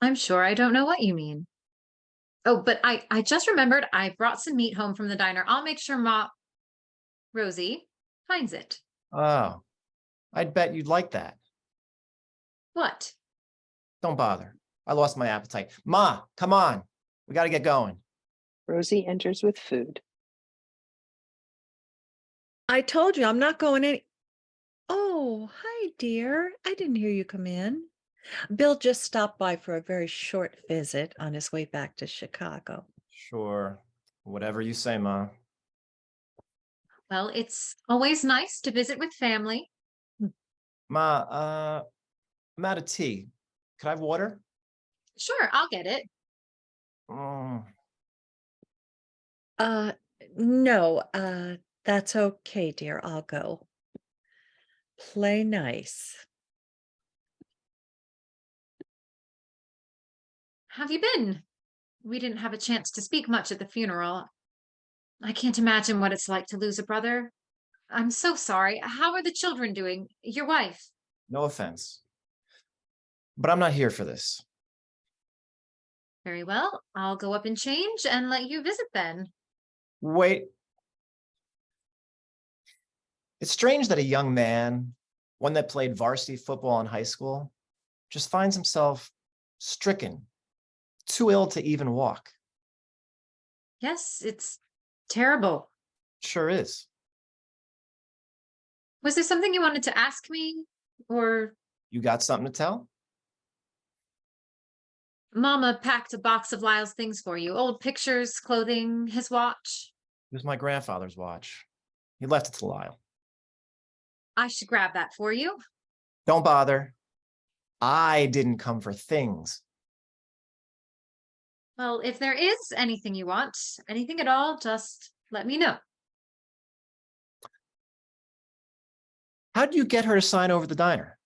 I'm sure I don't know what you mean. Oh, but I just remembered I brought some meat home from the diner. I'll make sure Rosie finds it. Oh, I'd bet you'd like that. What? Don't bother. I lost my appetite. Ma, come on. We got to get going. Rosie enters with food. I told you I'm not going any. Oh, hi, dear. I didn't hear you come in. Bill just stopped by for a very short visit on his way back to Chicago. Sure. Whatever you say, Ma. Well, it's always nice to visit with family. Ma, I'm out of tea. Could I have water? Sure, I'll get it. Mm, No, that's okay, dear. I'll go. Play nice. Have you been? We didn't have a chance to speak much at the funeral. I can't imagine what it's like to lose a brother. I'm so sorry. How are the children doing? Your wife? no offense. But I'm not here for this. Very well. I'll go up and change and let you visit then. Wait. It's strange that a young man, one that played varsity football in high school, just finds himself stricken, too ill to even walk. Yes, it's terrible. Sure is. Was there something you wanted to ask me? Or You got something to tell? Mama packed a box of Lyle's things for you. Old pictures, clothing, his watch. It was my grandfather's watch. He left it to Lyle. I should grab that for you. Don't bother. I didn't come for things. Well, if there is anything you want, anything at all, just let me know. How'd you get her to sign over the diner?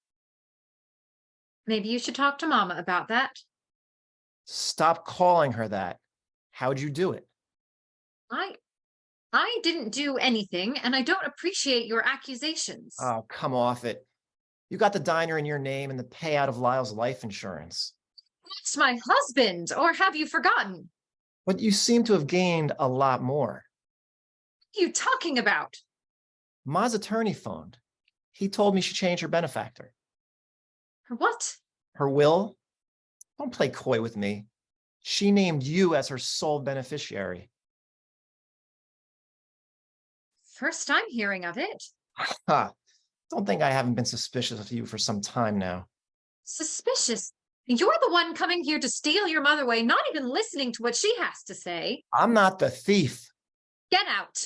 Maybe you should talk to Mama about that. Stop calling her that. How'd you do it? I didn't do anything, and I don't appreciate your accusations. Oh, come off it. You got the diner in your name and the payout of Lyle's life insurance. That's my husband, or have you forgotten? But you seem to have gained a lot more. What are you talking about? Ma's attorney phoned. He told me she changed her benefactor. For what? Her will? Don't play coy with me. She named you as her sole beneficiary. First time hearing of it. Ha! Don't think I haven't been suspicious of you for some time now. Suspicious. You're the one coming here to steal your mother away, not even listening to what she has to say. I'm not the thief. Get out.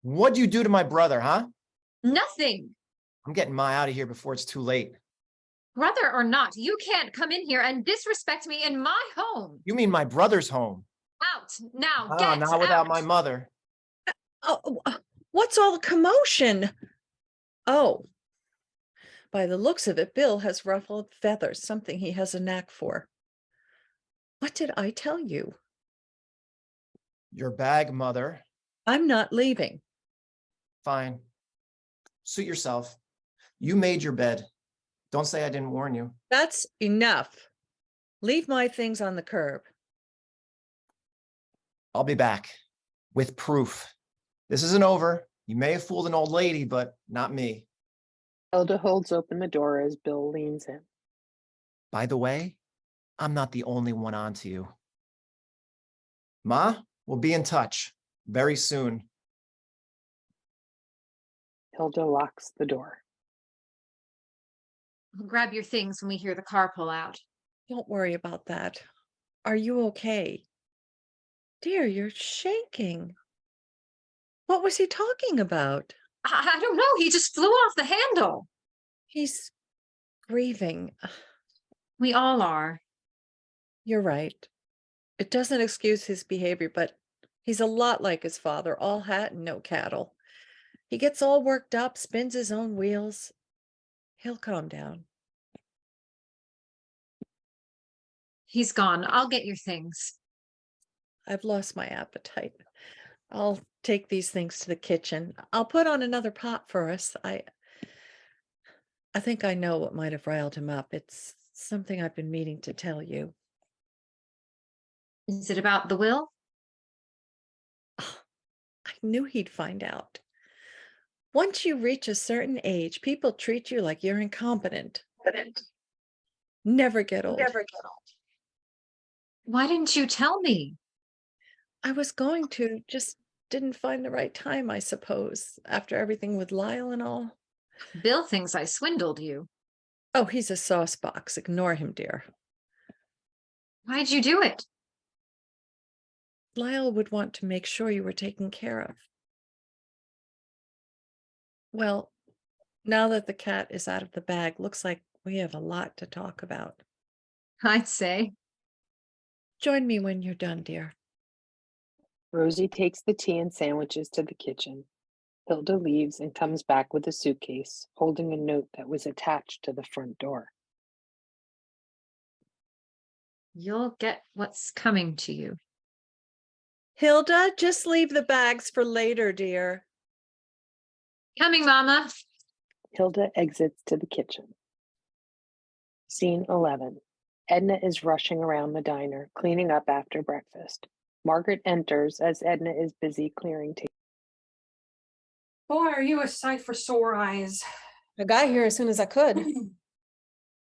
What'd you do to my brother, huh? Nothing. I'm getting Ma out of here before it's too late. Brother or not, you can't come in here and disrespect me in my home. You mean my brother's home? Out now. Ah, Get not without out. my mother. Oh, what's all the commotion? Oh, by the looks of it, Bill has ruffled feathers, something he has a knack for. What did I tell you? Your bag, mother. I'm not leaving. Fine. Suit yourself. You made your bed. Don't say I didn't warn you. That's enough. Leave my things on the curb. I'll be back with proof. This isn't over. You may have fooled an old lady, but not me. Hilda holds open the door as Bill leans in. By the way, I'm not the only one on to you. Ma, we'll be in touch very soon. Hilda locks the door. Grab your things when we hear the car pull out. Don't worry about that. Are you okay? Dear, you're shaking. What was he talking about? I don't know. He just flew off the handle. He's grieving. We all are. You're right. It doesn't excuse his behavior, but he's a lot like his father, all hat and no cattle. He gets all worked up, spins his own wheels. He'll calm down. He's gone. I'll get your things. I've lost my appetite. I'll take these things to the kitchen. I'll put on another pot for us. I think I know what might have riled him up. It's something I've been meaning to tell you. Is it about the will? I knew he'd find out. Once you reach a certain age, people treat you like you're incompetent. Never get old. Why didn't you tell me? I was going to, just didn't find the right time, I suppose, after everything with Lyle and all. Bill thinks I swindled you. Oh, he's a saucebox. Ignore him, dear. Why'd you do it? Lyle would want to make sure you were taken care of. Well, now that the cat is out of the bag, looks like we have a lot to talk about. I'd say. Join me when you're done, dear. Rosie takes the tea and sandwiches to the kitchen. Hilda leaves and comes back with a suitcase, holding a note that was attached to the front door. You'll get what's coming to you. Hilda, just leave the bags for later, dear. Coming, Mama. Hilda exits to the kitchen. Scene 11. Edna is rushing around the diner, cleaning up after breakfast. Margaret enters as Edna is busy clearing tables. Boy, are you a sight for sore eyes. I got here as soon as I could.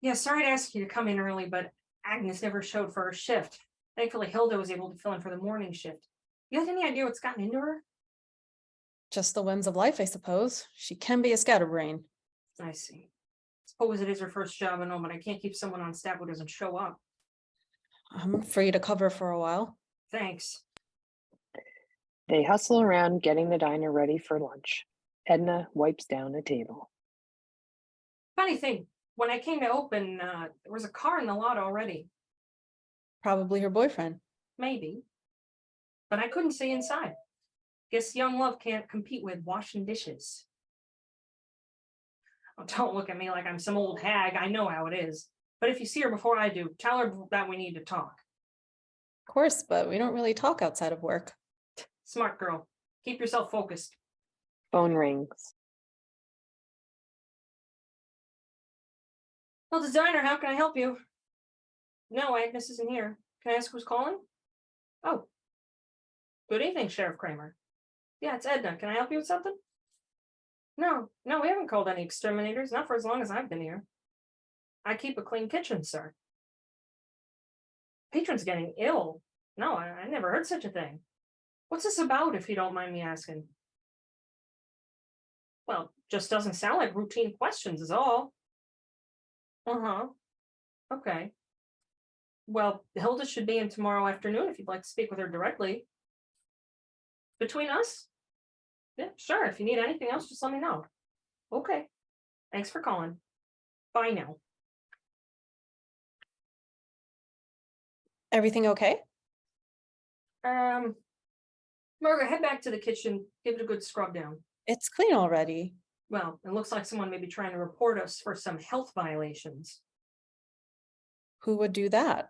Yeah, sorry to ask you to come in early, but Agnes never showed for her shift. Thankfully, Hilda was able to fill in for the morning shift. You have any idea what's gotten into her? Just the whims of life, I suppose. She can be a scatterbrain. I see. Suppose it is her first job and all, but I can't keep someone on staff who doesn't show up. I'm free to cover for a while. Thanks. They hustle around getting the diner ready for lunch. Edna wipes down a table. Funny thing, when I came to open, there was a car in the lot already. Probably her boyfriend. Maybe. But I couldn't see inside. Guess young love can't compete with washing dishes. Oh, don't look at me like I'm some old hag. I know how it is. But if you see her before I do, tell her that we need to talk. Of course, but we don't really talk outside of work. Smart girl. Keep yourself focused. Phone rings. Well, designer, how can I help you? No, Agnes isn't here. Can I ask who's calling? Oh. Good evening, Sheriff Kramer. Yeah, it's Edna. Can I help you with something? No, we haven't called any exterminators, not for as long as I've been here. I keep a clean kitchen, sir. Patron's getting ill. No, I never heard such a thing. What's this about, if you don't mind me asking? Well, just doesn't sound like routine questions is all. Uh-huh. Okay. Well, Hilda should be in tomorrow afternoon if you'd like to speak with her directly. Between us? Yeah, sure. If you need anything else, just let me know. Okay. Thanks for calling. Bye now. Everything okay? Margaret, head back to the kitchen. Give it a good scrub down. It's clean already. Well, it looks like someone may be trying to report us for some health violations. Who would do that?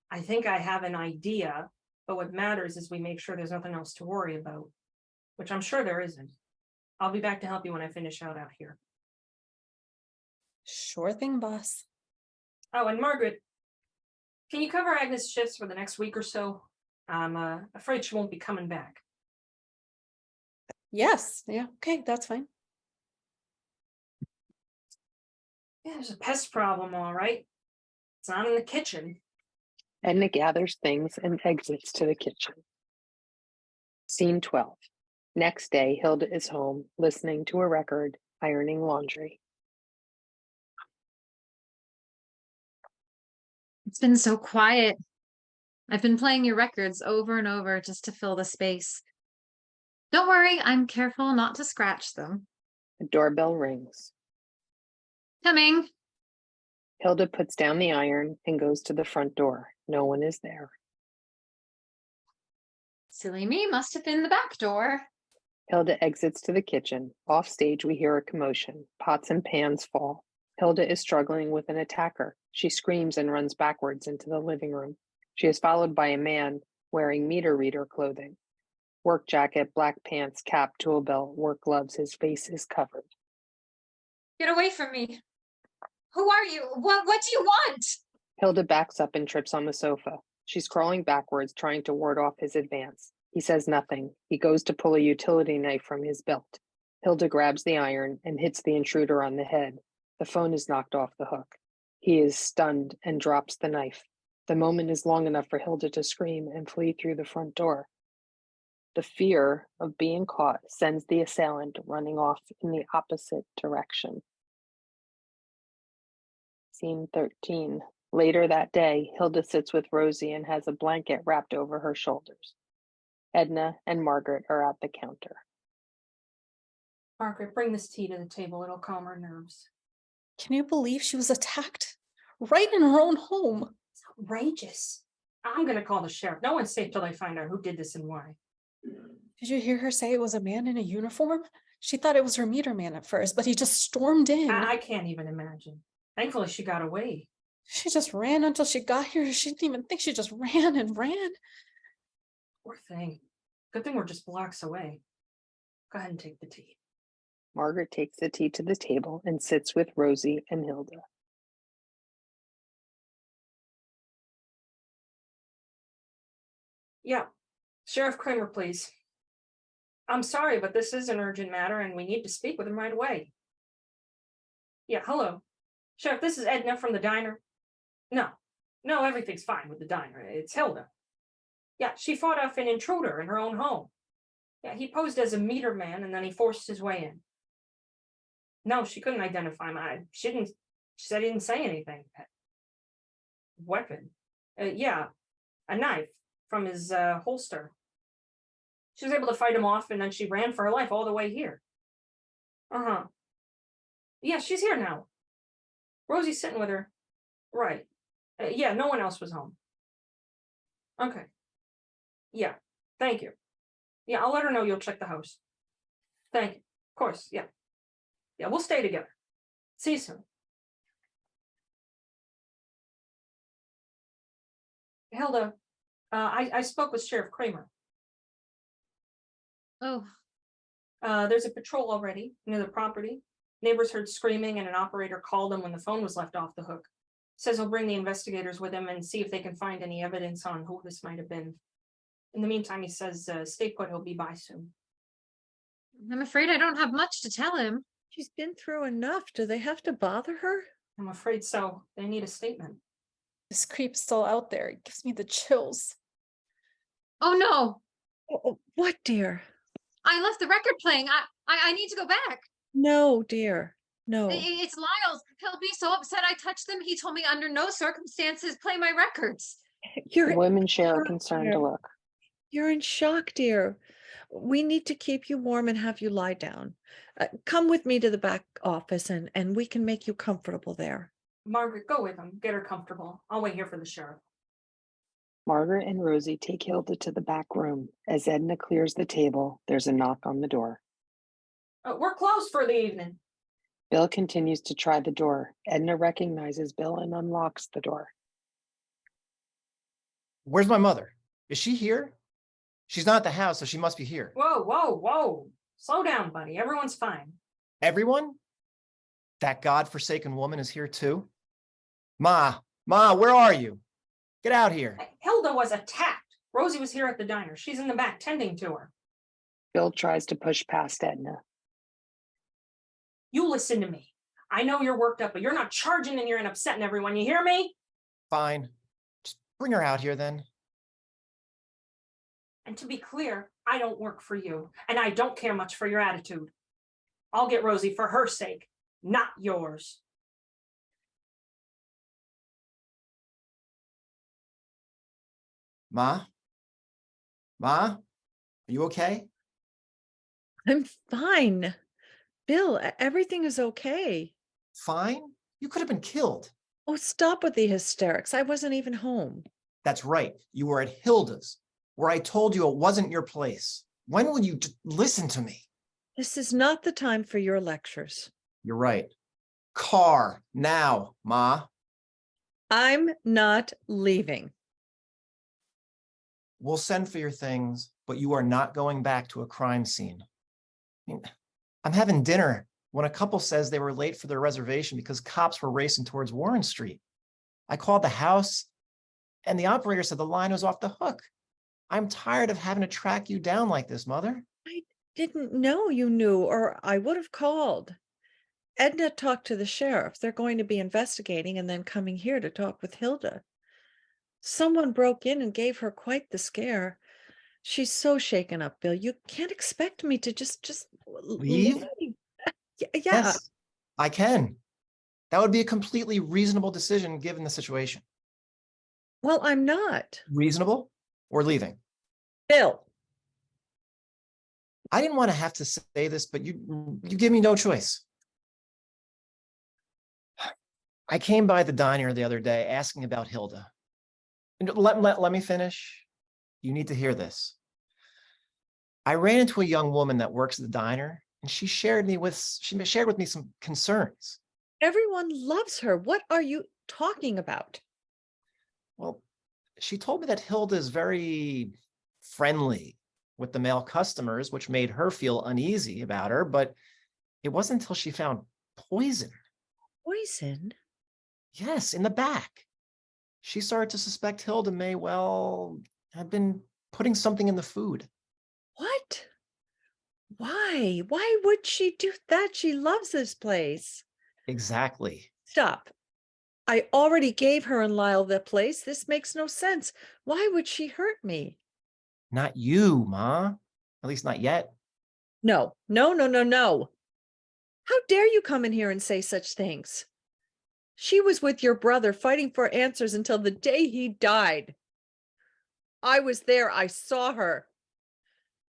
I think I have an idea, but what matters is we make sure there's nothing else to worry about, which I'm sure there isn't. I'll be back to help you when I finish out here. Sure thing, boss. Oh, and Margaret, can you cover Agnes' shifts for the next week or so? I'm afraid she won't be coming back. Yes. Yeah. Okay. That's fine. Yeah, there's a pest problem, all right. It's not in the kitchen. Edna gathers things and exits to the kitchen. Scene 12. Next day, Hilda is home, listening to a record, ironing laundry. It's been so quiet. I've been playing your records over and over just to fill the space. Don't worry, I'm careful not to scratch them. The doorbell rings. Coming. Hilda puts down the iron and goes to the front door. No one is there. Silly me, must have been the back door. Hilda exits to the kitchen. Off stage, we hear a commotion. Pots and pans fall. Hilda is struggling with an attacker. She screams and runs backwards into the living room. She is followed by a man wearing meter reader clothing. Work jacket, black pants, cap, tool belt, work gloves. His face is covered. Get away from me. Who are you? What do you want? Hilda backs up and trips on the sofa. She's crawling backwards, trying to ward off his advance. He says nothing. He goes to pull a utility knife from his belt. Hilda grabs the iron and hits the intruder on the head. The phone is knocked off the hook. He is stunned and drops the knife. The moment is long enough for Hilda to scream and flee through the front door. The fear of being caught sends the assailant running off in the opposite direction. Scene 13. Later that day, Hilda sits with Rosie and has a blanket wrapped over her shoulders. Edna and Margaret are at the counter. Margaret, bring this tea to the table. It'll calm her nerves. Can you believe she was attacked right in her own home? It's outrageous. I'm going to call the sheriff. No one's safe till they find out who did this and why. Did you hear her say it was a man in a uniform? She thought it was her meter man at first, but he just stormed in. I can't even imagine. Thankfully, she got away. She just ran until she got here. She didn't even think, she just ran and ran. Poor thing. Good thing we're just blocks away. Go ahead and take the tea. Margaret takes the tea to the table and sits with Rosie and Hilda. Yeah. Sheriff Kramer, please. I'm sorry, but this is an urgent matter and we need to speak with him right away. Yeah, hello. Sheriff, this is Edna from the diner. No, everything's fine with the diner. It's Hilda. Yeah, she fought off an intruder in her own home. Yeah, he posed as a meter man and then he forced his way in. No, she couldn't identify him. She said he didn't say anything. Weapon? Yeah, a knife from his holster. She was able to fight him off and then she ran for her life all the way here. Uh-huh. Yeah, she's here now. Rosie's sitting with her. Right. Yeah, no one else was home. Okay. Yeah, thank you. Yeah, I'll let her know you'll check the house. Thank you. Of course, yeah. Yeah, we'll stay together. See you soon. Hilda, I spoke with Sheriff Kramer. Oh, There's a patrol already near the property. Neighbors heard screaming and an operator called him when the phone was left off the hook. Says he'll bring the investigators with him and see if they can find any evidence on who this might have been. In the meantime, he says stay put, he'll be by soon. I'm afraid I don't have much to tell him. She's been through enough. Do they have to bother her? I'm afraid so. They need a statement. This creep's still out there. It gives me the chills. Oh no, Oh, what, dear? I left the record playing. I need to go back. No, dear. No. It's Lyle's. He'll be so upset I touched them. He told me under no circumstances play my records. The women share a shock, concerned dear. look. You're in shock, dear. We need to keep you warm and have you lie down. Come with me to the back office and we can make you comfortable there. Margaret, go with him. Get her comfortable. I'll wait here for the sheriff. Margaret and Rosie take Hilda to the back room. As Edna clears the table, there's a knock on the door. We're closed for the evening. Bill continues to try the door. Edna recognizes Bill and unlocks the door. Where's my mother? Is she here? She's not at the house, so she must be here. Whoa. Slow down, buddy. Everyone's fine. Everyone? That godforsaken woman is here too? Ma, where are you? Get out here. Hilda was attacked. Rosie was here at the diner. She's in the back tending to her. Bill tries to push past Edna. You listen to me. I know you're worked up, but you're not charging in here and upsetting everyone. You hear me? Fine. Just bring her out here then. And to be clear, I don't work for you, and I don't care much for your attitude. I'll get Rosie for her sake, not yours. Ma? Are you okay? I'm fine. Bill, everything is okay. Fine? You could have been killed. Oh, stop with the hysterics. I wasn't even home. That's right. You were at Hilda's, where I told you it wasn't your place. When will you listen to me? This is not the time for your lectures. You're right. Car, now, Ma. I'm not leaving. we'll send for your things, but you are not going back to a crime scene. I mean, I'm having dinner when a couple says they were late for their reservation because cops were racing towards Warren Street. I called the house and the operator said the line was off the hook. I'm tired of having to track you down like this, Mother. I didn't know you knew, or I would have called. Edna talked to the sheriff. They're going to be investigating and then coming here to talk with Hilda. Someone broke in and gave her quite the scare. She's so shaken up, Bill. You can't expect me to just Leave? Yeah. Yes, I can. That would be a completely reasonable decision given the situation. Well, I'm not. Reasonable or leaving? Bill. I didn't want to have to say this, but you give me no choice. I came by the diner the other day asking about Hilda. And let me finish. You need to hear this. I ran into a young woman that works at the diner, and she shared with me some concerns. Everyone loves her. What are you talking about? Well, she told me that Hilda is very friendly with the male customers, which made her feel uneasy about her, but it wasn't until she found poison. Poison? Yes, in the back. She started to suspect Hilda may, well, have been putting something in the food. What? Why? Why would she do that? She loves this place. Exactly. Stop. I already gave her and Lyle the place. This makes no sense. Why would she hurt me? Not you, Ma. At least not yet. No. How dare you come in here and say such things? She was with your brother fighting for answers until the day he died. I was there. I saw her.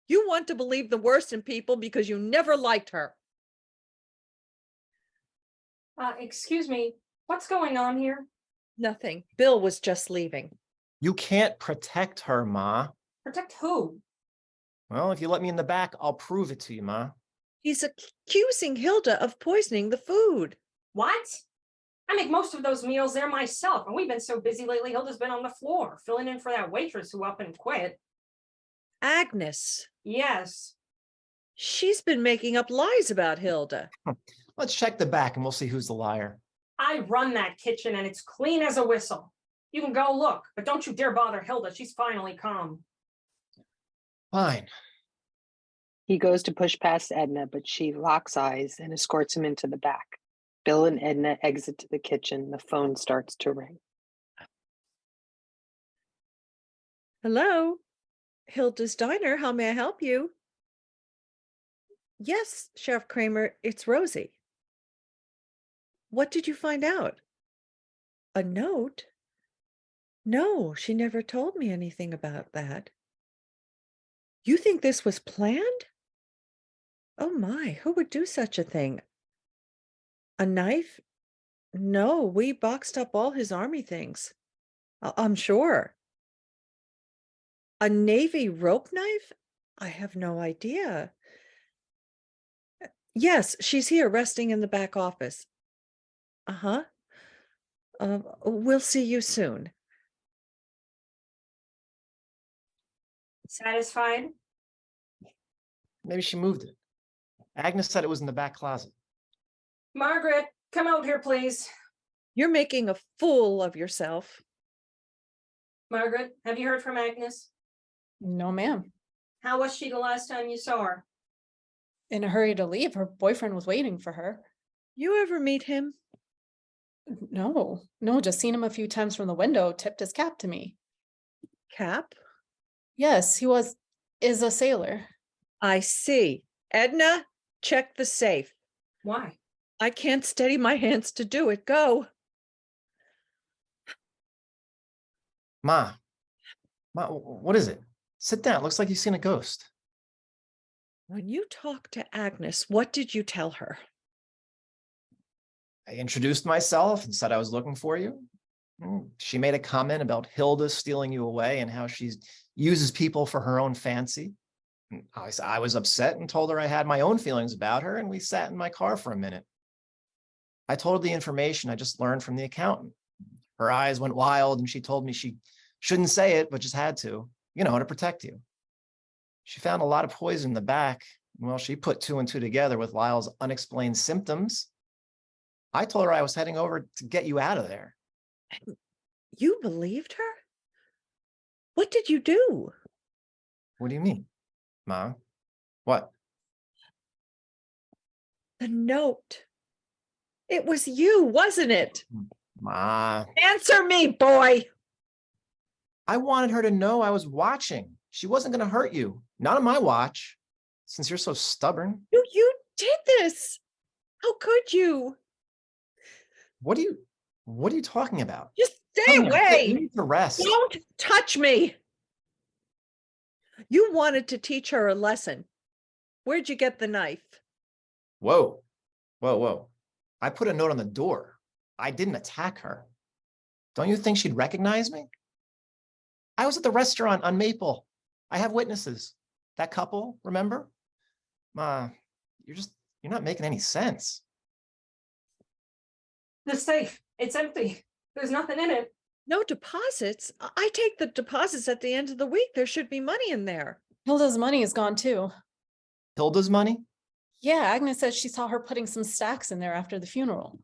You want to believe the worst in people because you never liked her. Excuse me, what's going on here? Nothing. Bill was just leaving. You can't protect her, Ma. Protect who? Well, if you let me in the back, I'll prove it to you, Ma. He's accusing Hilda of poisoning the food. What? I make most of those meals there myself, and we've been so busy lately, Hilda's been on the floor, filling in for that waitress who up and quit. Agnes. Yes. She's been making up lies about Hilda. Let's check the back and we'll see who's the liar. I run that kitchen and it's clean as a whistle. You can go look, but don't you dare bother Hilda. She's finally calm. Fine. He goes to push past Edna, but she locks eyes and escorts him into the back. Bill and Edna exit to the kitchen. The phone starts to ring. Hello? Hilda's Diner, how may I help you? Yes, Sheriff Kramer, it's Rosie. What did you find out? A note? No, she never told me anything about that. You think this was planned? Oh my, who would do such a thing? A knife? No, we boxed up all his army things. I'm sure. A Navy rope knife? I have no idea. Yes, she's here resting in the back office. Uh-huh. We'll see you soon. Satisfied? Maybe she moved it. Agnes said it was in the back closet. Margaret, come out here, please. You're making a fool of yourself. Margaret, have you heard from Agnes? No, ma'am. How was she the last time you saw her? In a hurry to leave, her boyfriend was waiting for her. You ever meet him? No, just seen him a few times from the window, tipped his cap to me. Cap? Yes, is a sailor. I see. Edna, check the safe. Why? I can't steady my hands to do it. Go. Ma, what is it? Sit down. Looks like you've seen a ghost. When you talked to Agnes, what did you tell her? I introduced myself and said I was looking for you. She made a comment about Hilda stealing you away and how she uses people for her own fancy. I was upset and told her I had my own feelings about her, and we sat in my car for a minute. I told her the information I just learned from the accountant. Her eyes went wild and she told me she shouldn't say it, but just had to. to protect you. She found a lot of poison in the back. Well, she put 2 and 2 together with Lyle's unexplained symptoms. I told her I was heading over to get you out of there. You believed her? What did you do? What do you mean, Mom? What? The note. It was you, wasn't it? Ma, Answer me, boy. I wanted her to know I was watching. She wasn't going to hurt you. Not on my watch, since you're so stubborn. You did this. How could you? What are you talking about? Just stay Come here. away. You need to rest. Don't touch me. You wanted to teach her a lesson. Where'd you get the knife? Whoa, whoa, whoa. I put a note on the door. I didn't attack her. Don't you think she'd recognize me? I was at the restaurant on Maple. I have witnesses. That couple, remember? Ma, you're not making any sense. The safe, it's empty. There's nothing in it. No deposits? I take the deposits at the end of the week. There should be money in there. Hilda's money is gone too. Hilda's money? Yeah, Agnes said she saw her putting some stacks in there after the funeral.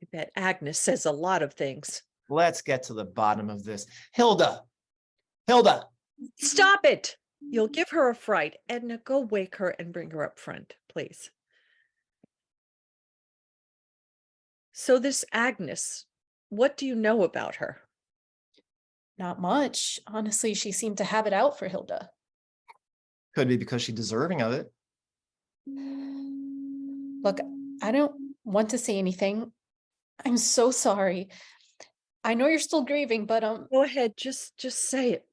I bet Agnes says a lot of things. Let's get to the bottom of this. Hilda! Stop it. You'll give her a fright. Edna, go wake her and bring her up front, please. So this Agnes, what do you know about her? Not much. Honestly, she seemed to have it out for Hilda. Could be because she's deserving of it. Look, I don't want to say anything. I'm so sorry. I know you're still grieving, but Go ahead, just say it.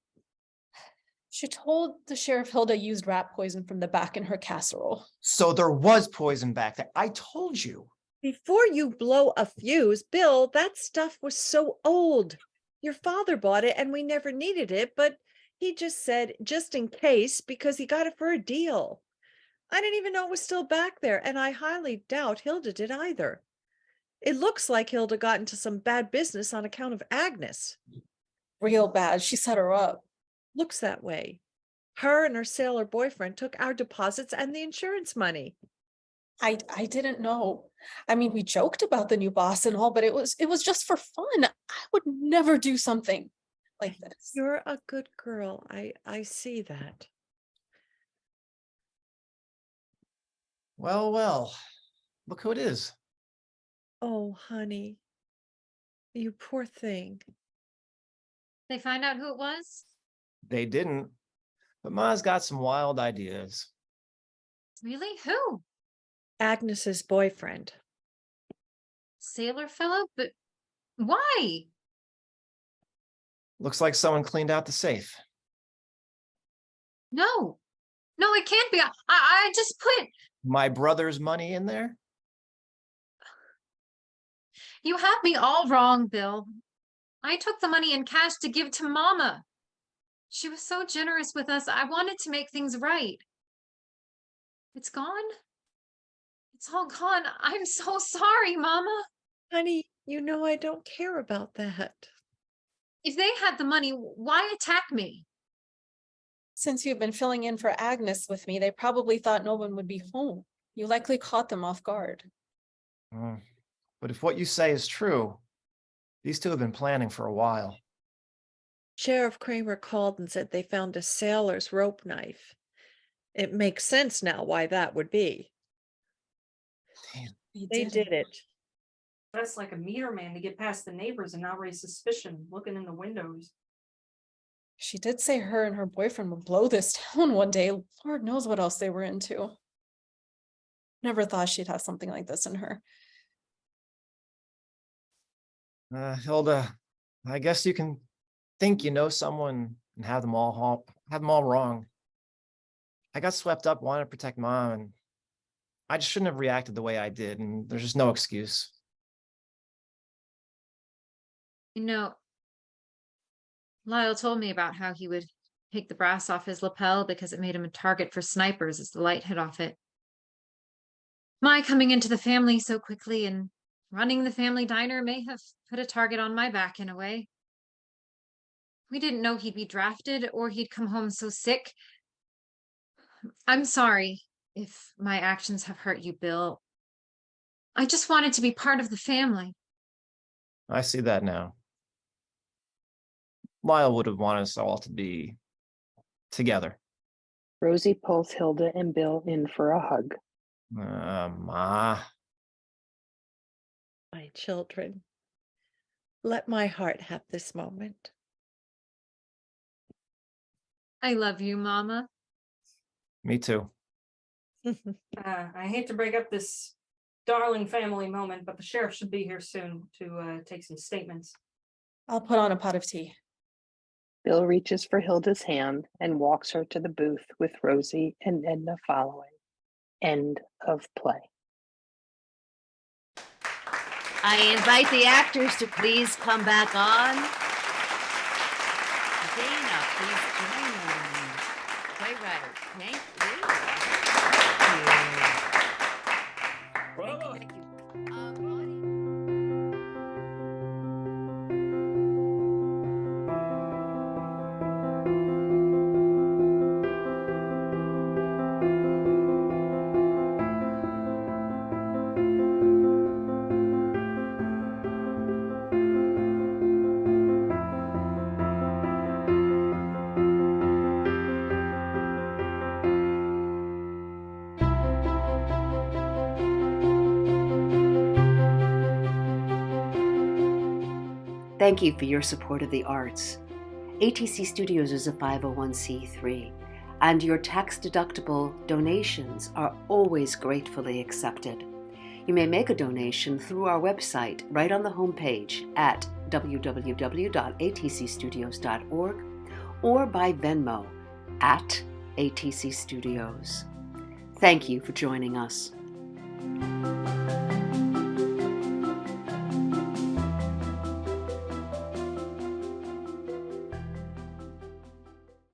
she told the sheriff Hilda used rat poison from the back in her casserole. So there was poison back there. I told you. Before you blow a fuse, Bill, that stuff was so old. Your father bought it and we never needed it, but he just said, just in case, because he got it for a deal. I didn't even know it was still back there, and I highly doubt Hilda did either. It looks like Hilda got into some bad business on account of Agnes. Real bad. She set her up. Looks that way. Her and her sailor boyfriend took our deposits and the insurance money. I didn't know. I mean, we joked about the new boss and all, but it was just for fun. I would never do something like this. You're a good girl. I see that. Well, look who it is. Oh, honey. You poor thing. They find out who it was? They didn't, but Ma's got some wild ideas. Really? Who? Agnes's boyfriend. Sailor fellow? But why? Looks like someone cleaned out the safe. No, it can't be. I just put. My brother's money in there? You have me all wrong, Bill. I took the money in cash to give to Mama. She was so generous with us. I wanted to make things right. It's gone? It's all gone. I'm so sorry, Mama. Honey, you know I don't care about that. If they had the money, why attack me? Since you've been filling in for Agnes with me, they probably thought no one would be home. You likely caught them off guard. But if what you say is true, these two have been planning for a while. Sheriff Kramer called and said they found a sailor's rope knife. It makes sense now why that would be. They did it. That's like a meter man to get past the neighbors and not raise suspicion, looking in the windows. She did say her and her boyfriend would blow this town one day. Lord knows what else they were into. Never thought she'd have something like this in her. Hilda, I guess you can think you know someone and have them all wrong. I got swept up wanting to protect Mom, and I just shouldn't have reacted the way I did, and there's just no excuse. You know, Lyle told me about how he would take the brass off his lapel because it made him a target for snipers as the light hit off it. My coming into the family so quickly and running the family diner may have put a target on my back in a way. We didn't know he'd be drafted or he'd come home so sick. I'm sorry if my actions have hurt you, Bill. I just wanted to be part of the family. I see that now. Lyle would have wanted us all to be together. Rosie pulls Hilda and Bill in for a hug. Ma. My children, let my heart have this moment. I love you, Mama. Me too. I hate to break up this darling family moment, but the sheriff should be here soon to take some statements. I'll put on a pot of tea. Bill reaches for Hilda's hand and walks her to the booth with Rosie and Edna following. End of play. I invite the actors to please come back on. Dana, please join me. Playwright, thank you. Thank you. Thank you for your support of the arts. ATC Studios is a 501c3, and your tax-deductible donations are always gratefully accepted. You may make a donation through our website right on the homepage at www.atcstudios.org or by Venmo at ATC Studios. Thank you for joining us.